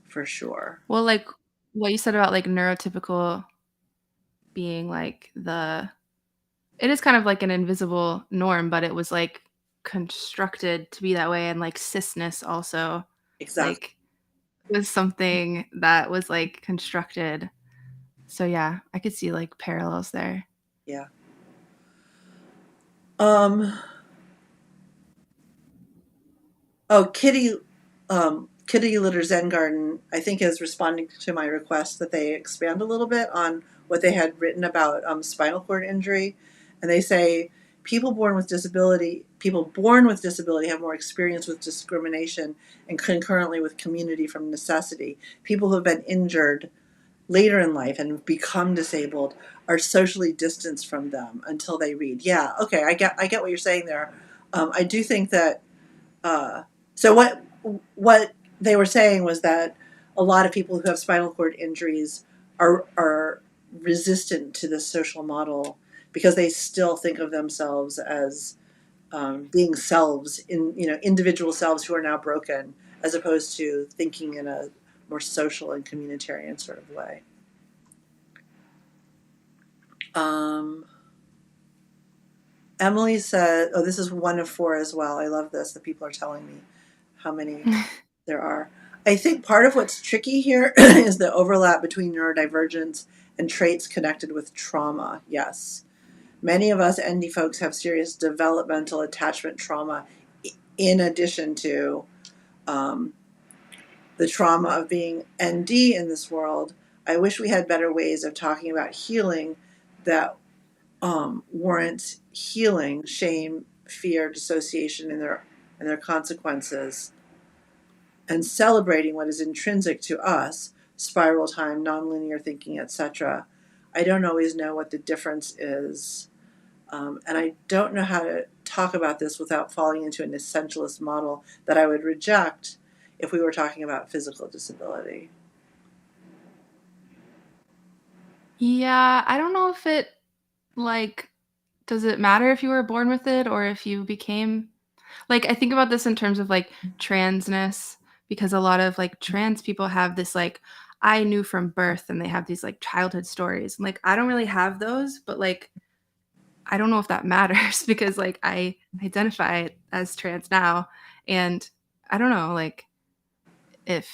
For sure. Well, like what you said about like neurotypical being like the it is kind of like an invisible norm, but it was like constructed to be that way and like cisness also Exactly. like was something that was like constructed. So yeah, I could see like parallels there. Yeah. Um, oh, Kitty Litter Zen Garden, I think, is responding to my request that they expand a little bit on what they had written about spinal cord injury. And they say people born with disability have more experience with discrimination and concurrently with community from necessity. People who have been injured later in life and become disabled are socially distanced from them until they read. Yeah, okay, I get what you're saying there. I do think that. Uh, so what they were saying was that a lot of people who have spinal cord injuries are resistant to this social model because they still think of themselves as being selves in individual selves who are now broken, as opposed to thinking in a more social and communitarian sort of way. Um, Emily said, oh, this is one of four as well. I love this, that people are telling me how many there are. I think part of what's tricky here is the overlap between neurodivergence and traits connected with trauma. Yes. Many of us ND folks have serious developmental attachment trauma in addition to um, the trauma of being ND in this world. I wish we had better ways of talking about healing that warrant healing, shame, fear, dissociation, and their consequences, and celebrating what is intrinsic to us, spiral time, nonlinear thinking, etc. I don't always know what the difference is. And I don't know how to talk about this without falling into an essentialist model that I would reject if we were talking about physical disability. Yeah, I don't know if it like does it matter if you were born with it or if you became like I think about this in terms of like transness because a lot of like trans people have this like I knew from birth and they have these like childhood stories. And, like I don't really have those, but like I don't know if that matters because like I identify as trans now and I don't know like if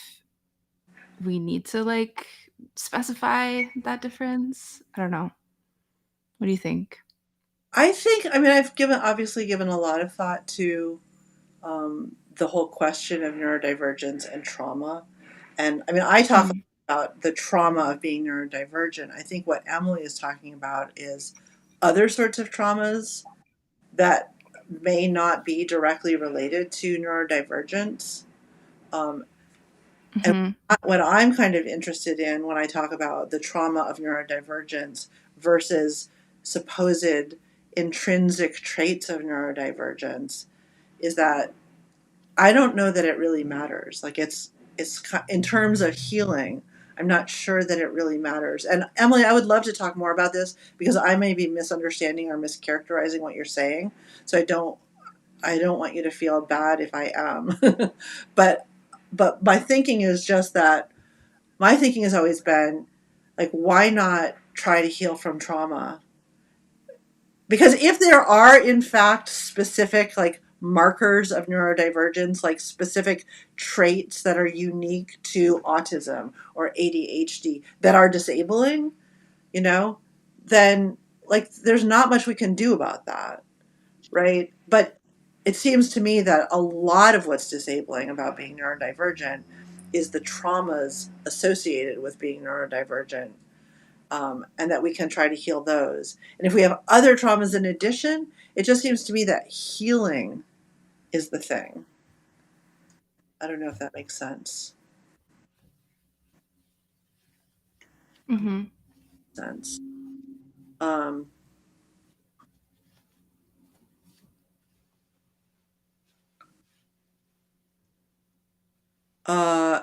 we need to like specify that difference. I don't know. What do you think? I think, I mean, I've obviously given a lot of thought to the whole question of neurodivergence and trauma. And I mean, I talk Mhm. about the trauma of being neurodivergent. I think what Emily is talking about is other sorts of traumas that may not be directly related to neurodivergence. Um, and Mhm. what I'm kind of interested in when I talk about the trauma of neurodivergence versus supposed intrinsic traits of neurodivergence is that I don't know that it really matters. Like it's in terms of healing, I'm not sure that it really matters. And Emily, I would love to talk more about this because I may be misunderstanding or mischaracterizing what you're saying. So I don't want you to feel bad if I am. but my thinking is just that my thinking has always been like, why not try to heal from trauma? Because if there are in fact specific like markers of neurodivergence, like specific traits that are unique to autism or ADHD that are disabling, you know, then like there's not much we can do about that, right? But it seems to me that a lot of what's disabling about being neurodivergent is the traumas associated with being neurodivergent, and that we can try to heal those. And if we have other traumas in addition, it just seems to me that healing is the thing. I don't know if that makes sense. Mhm. Sense. Um,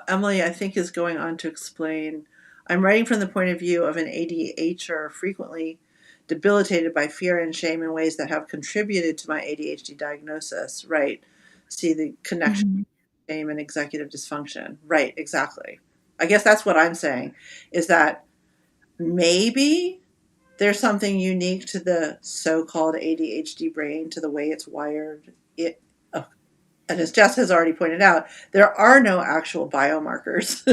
Emily, I think, is going on to explain. I'm writing from the point of view of an ADHDer frequently debilitated by fear and shame in ways that have contributed to my ADHD diagnosis. Right. See the connection, Mhm. shame, and executive dysfunction. Right. Exactly. I guess that's what I'm saying is that maybe there's something unique to the so-called ADHD brain, to the way it's wired. Oh, and as Jess has already pointed out, there are no actual biomarkers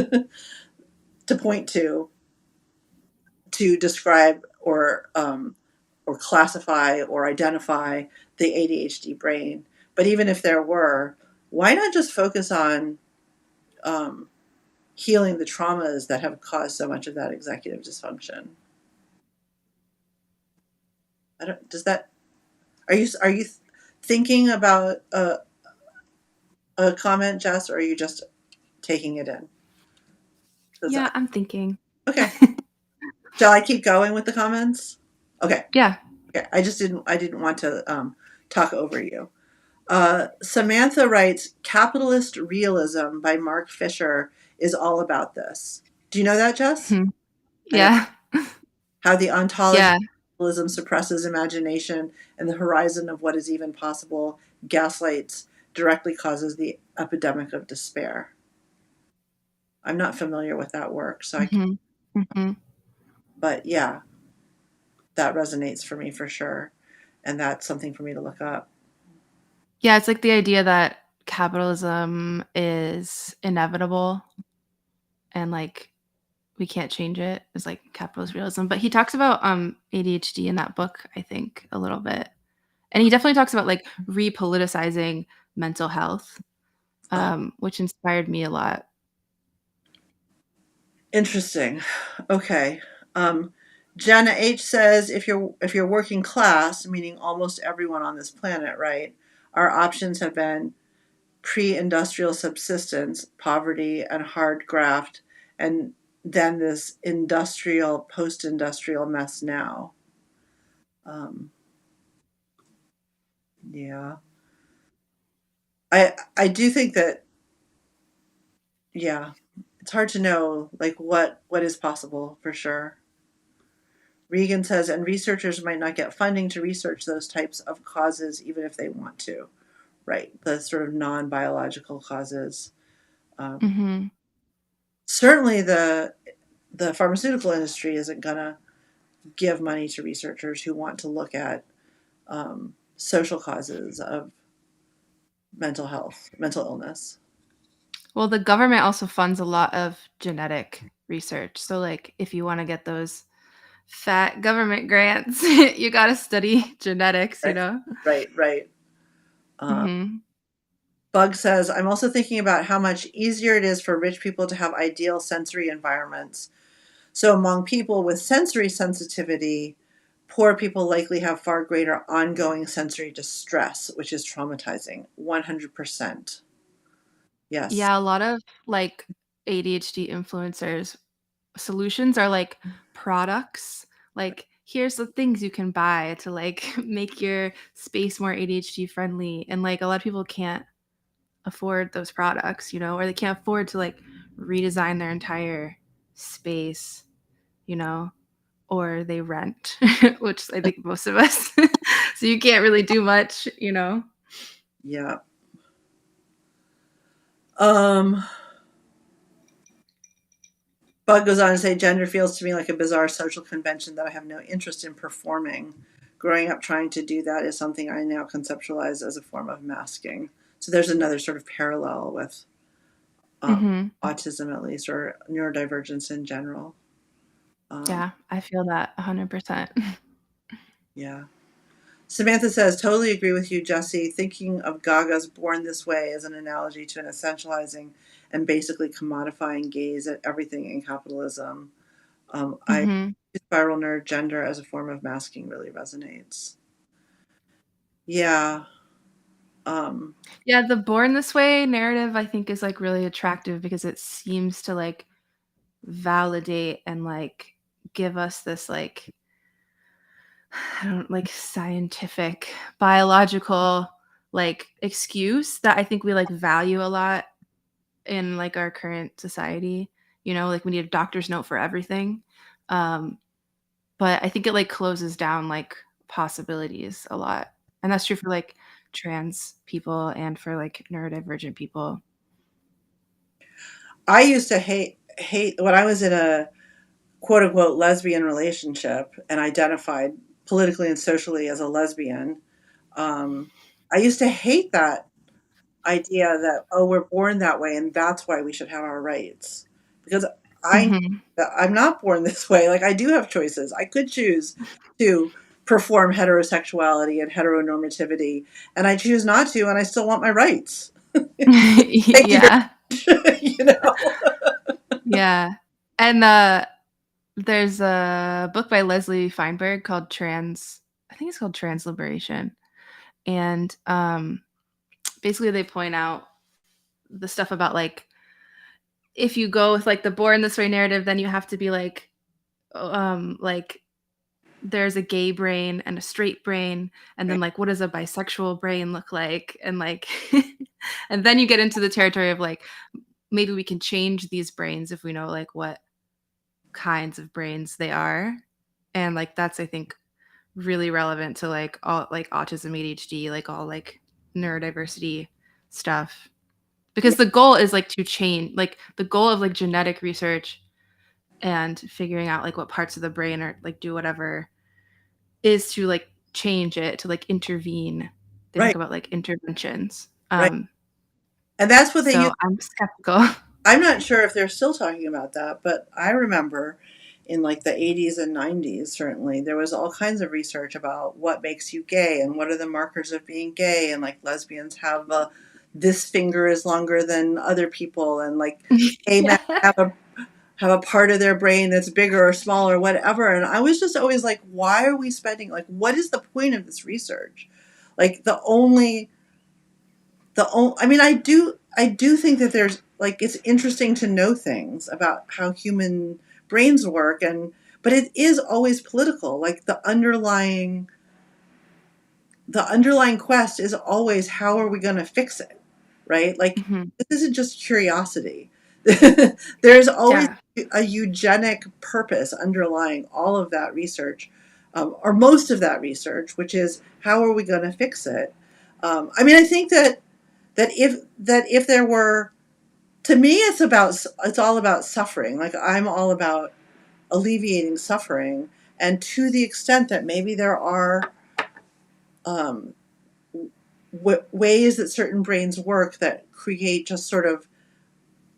to point to describe or classify or identify the ADHD brain. But even if there were, why not just focus on um, healing the traumas that have caused so much of that executive dysfunction? I don't. Does that? Are you thinking about a comment, Jess, or are you just taking it in? Yeah, I'm thinking. Okay. Shall I keep going with the comments? Okay. Yeah. Okay. I didn't want to talk over you. Samantha writes, Capitalist Realism by Mark Fisher is all about this. Do you know that, Jess? Mhm. I know Yeah. how the ontology Yeah. of capitalism suppresses imagination and the horizon of what is even possible, gaslights, directly causes the epidemic of despair. I'm not familiar with that work, so I can't, Mhm. Mhm. but yeah, that resonates for me for sure. And that's something for me to look up. Yeah, it's like the idea that capitalism is inevitable and like we can't change it is like capitalist realism. But he talks about ADHD in that book, I think, a little bit. And he definitely talks about like repoliticizing mental health, Oh, which inspired me a lot. interesting. Okay. Um, Jenna H says if you're working class, meaning almost everyone on this planet, right? Our options have been pre-industrial subsistence, poverty, and hard graft, and then this industrial, post-industrial mess now. Um, Yeah. I do think that, yeah, it's hard to know like what is possible for sure. Regan says, and researchers might not get funding to research those types of causes even if they want to. Right, the sort of non-biological causes. Um, Mm-hmm. Certainly, the pharmaceutical industry isn't going to give money to researchers who want to look at social causes of mental health, mental illness. Well, the government also funds a lot of genetic research. So, like, if you want to get those fat government grants, you got to study genetics, you Right, know? right. Uh, Mm-hmm. Bug says, I'm also thinking about how much easier it is for rich people to have ideal sensory environments. So, among people with sensory sensitivity, poor people likely have far greater ongoing sensory distress, which is traumatizing. 100%. Yes. Yeah, a lot of like ADHD influencers solutions are like products. Like, here's the things you can buy to like make your space more ADHD friendly. And like a lot of people can't afford those products, you know, or they can't afford to like redesign their entire space, you know, or they rent, which I think most of us. So you can't really do much, you know. Yeah. Um, Bug goes on to say, gender feels to me like a bizarre social convention that I have no interest in performing. Growing up trying to do that is something I now conceptualize as a form of masking. So there's another sort of parallel with Mhm. autism, at least, or neurodivergence in general. Um, Yeah, I feel that 100%. yeah. Samantha says, totally agree with you, Jesse. Thinking of Gaga's Born This Way as an analogy to an essentializing and basically commodifying gaze at everything in capitalism. I Mhm. spiral nerd gender as a form of masking really resonates. Yeah. Um, Yeah, the Born This Way narrative I think is like really attractive because it seems to like validate and like give us this like I don't like scientific biological like excuse that I think we like value a lot in like our current society. You know, like we need a doctor's note for everything. Um, but I think it like closes down like possibilities a lot. And that's true for like trans people and for like neurodivergent people. I used to hate when I was in a quote unquote lesbian relationship and identified politically and socially as a lesbian. Um, I used to hate that idea that, oh, we're born that way and that's why we should have our rights. Because I know Mhm. that I'm not born this way. Like, I do have choices. I could choose to perform heterosexuality and heteronormativity, and I choose not to, and I still want my rights. Thank you very Yeah. much. You know? Yeah. And, there's a book by Leslie Feinberg called I think it's called Trans Liberation. And, basically they point out the stuff about, like, if you go with, like, the born this way narrative, then you have to be like, there's a gay brain and a straight brain, and then, Right. like, what does a bisexual brain look like? And, like and then you get into the territory of, like, maybe we can change these brains if we know, like, what kinds of brains they are. And, like, that's, I think, really relevant to, like, all like, autism, ADHD, like, all, like, neurodiversity stuff. Yeah. Because the goal is, like, to change like, the goal of, like, genetic research and figuring out, like, what parts of the brain are like, do whatever is to, like, change it, to, like, intervene. They talk Right. about, like, interventions. Right. And that's what they So use. I'm skeptical. I'm not sure if they're still talking about that, but I remember in like the 80s and 90s, certainly, there was all kinds of research about what makes you gay and what are the markers of being gay. And like lesbians have this finger is longer than other people, and like gay men Yeah. have a part of their brain that's bigger or smaller, whatever. And I was just always like, why are we spending, like, what is the point of this research? Like I mean, I do think that there's like it's interesting to know things about how human brains work, and but it is always political. Like the underlying quest is always, how are we going to fix it? Right? Like, Mhm. this isn't just curiosity. There's always Yeah. a eugenic purpose underlying all of that research, or most of that research, which is, how are we going to fix it? I mean, I think that if there were, to me, it's all about suffering. Like, I'm all about alleviating suffering, and to the extent that maybe there are um, ways that certain brains work that create just sort of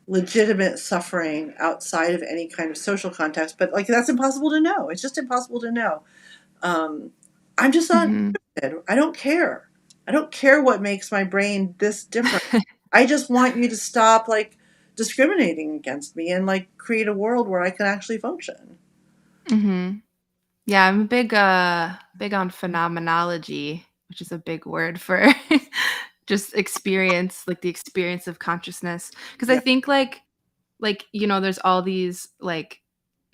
legitimate suffering outside of any kind of social context, but like, that's impossible to know. It's just impossible to know. um, I'm just not Mhm. interested. I don't care what makes my brain this different. I just want you to stop, like, discriminating against me, and like, create a world where I can actually function. Mhm. Yeah, I'm big on phenomenology, which is a big word for just experience, like the experience of consciousness. Because I Yeah. think there's all these like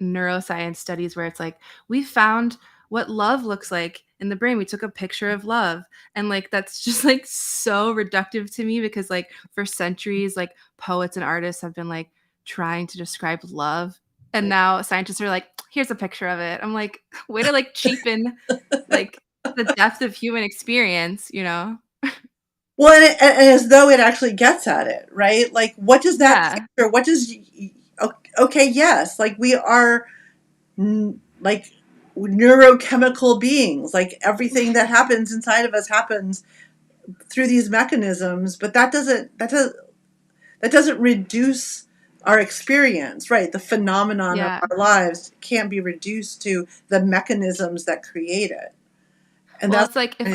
neuroscience studies where it's like we found what love looks like in the brain. We took a picture of love. And like that's just like so reductive to me because like for centuries, like poets and artists have been like trying to describe love. And now scientists are like, here's a picture of it. I'm like, way to like cheapen like the depth of human experience, you know? Well, and as though it actually gets at it, right? Like, what does that Yeah. picture? What does? Okay, yes, like, we are, like, neurochemical beings. Like, everything that happens inside of us happens through these mechanisms, but that doesn't reduce our experience, right? The phenomenon of Yeah. our lives can't be reduced to the mechanisms that create it, and Well, that's it's like if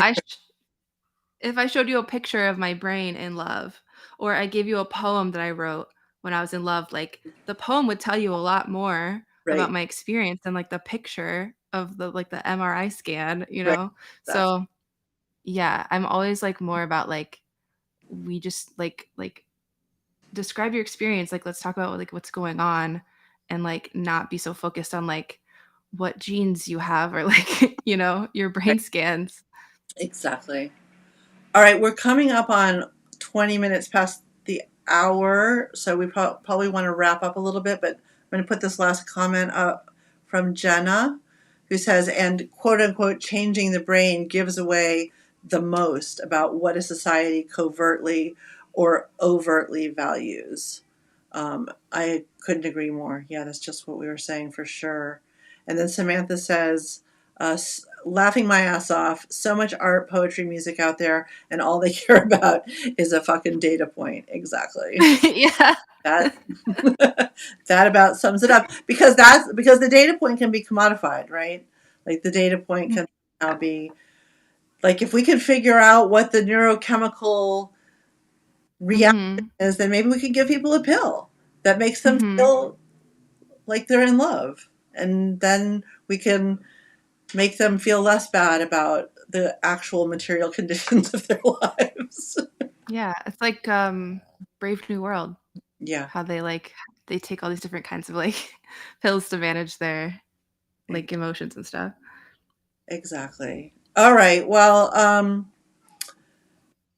I showed you a picture of my brain in love, or I gave you a poem that I wrote when I was in love, like the poem would tell you a lot more about right, my experience than like the picture of the MRI scan, you right, know? exactly. So yeah, I'm always like more about like we just like describe your experience, like let's talk about like what's going on and like not be so focused on like what genes you have or like, your brain scans. Exactly. All right, we're coming up on 20 minutes past the hour, so we probably want to wrap up a little bit, but I'm going to put this last comment up from Jenna, who says, and quote unquote, changing the brain gives away the most about what a society covertly or overtly values. I couldn't agree more. Yeah, that's just what we were saying for sure. And then Samantha says, laughing my ass off, so much art, poetry, music out there, and all they care about is a fucking data point. Exactly. Yeah. That that about sums it up, because the data point can be commodified, right? Like, the data point can now be, like, if we can figure out what the neurochemical reaction Mhm. is, then maybe we can give people a pill that makes them Mhm. feel like they're in love, and then we can make them feel less bad about the actual material conditions of their lives. Yeah, it's like, Brave New World, Yeah, how they take all these different kinds of, like, pills to manage their, like, emotions and stuff. exactly. All right. Well,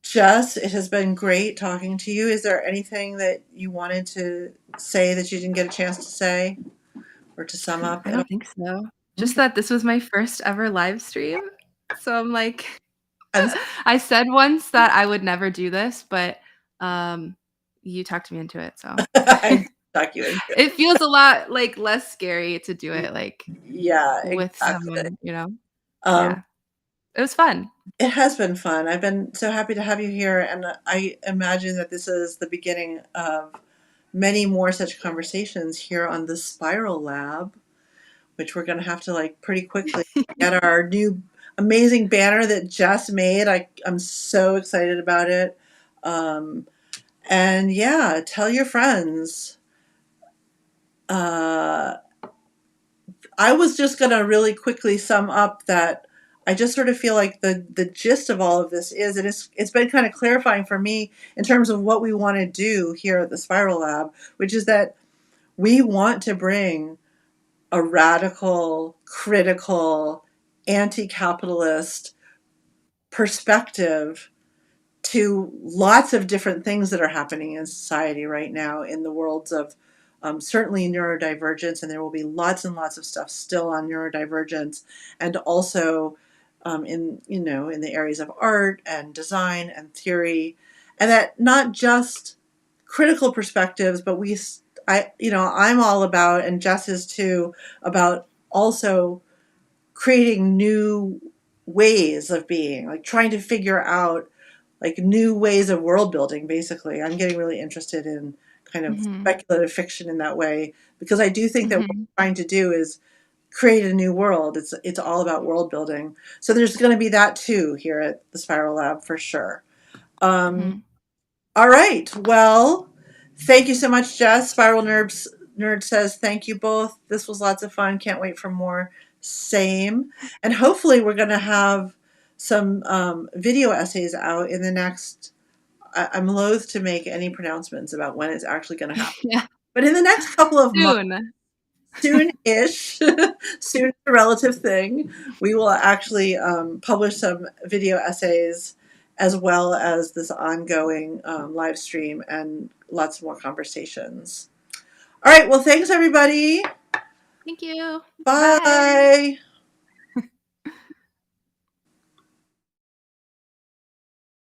Jess, it has been great talking to you. Is there anything that you wanted to say that you didn't get a chance to say, or to sum up I at don't think so. all? Just Okay. that this was my first ever live stream, so I'm like I'm I said once that I would never do this, but, um, you talked me into it, so I talk you into it feels a lot, like, less scary to do it. it, like, Yeah, with exactly. someone, you know? Um, Yeah. It was fun. it has been fun. I've been so happy to have you here, and I imagine that this is the beginning of many more such conversations here on the Spiral Lab, which we're going to have to, like, pretty quickly get our new amazing banner that Jess made. I'm so excited about it. Um, and yeah, tell your friends. Uh, I was just going to really quickly sum up that I just sort of feel like the gist of all of this is, and it's been kind of clarifying for me in terms of what we want to do here at the Spiral Lab, which is that we want to bring a radical, critical, anti-capitalist perspective to lots of different things that are happening in society right now in the worlds of certainly neurodivergence, and there will be lots and lots of stuff still on neurodivergence, and also in in the areas of art and design and theory, and that not just critical perspectives, but I'm all about, and Jess is too, about also creating new ways of being, like trying to figure out like new ways of world building. Basically, I'm getting really interested in kind of Mhm. speculative fiction in that way, because I do think that what Mhm. we're trying to do is create a new world. It's all about world building. So there's going to be that too here at the Spiral Lab for sure. Um, Mhm. all right. Well, thank you so much, Jess. Spiral Nerds Nerd says thank you both. This was lots of fun. Can't wait for more. Same. And hopefully we're going to have some video essays out in the next. I'm loath to make any pronouncements about when it's actually going to happen, Yeah. but in the next couple of months, Soon. soon-ish, soon is a relative thing, we will actually publish some video essays as well as this ongoing live stream and lots more conversations. All right, well, thanks everybody. Thank you. Bye. Bye.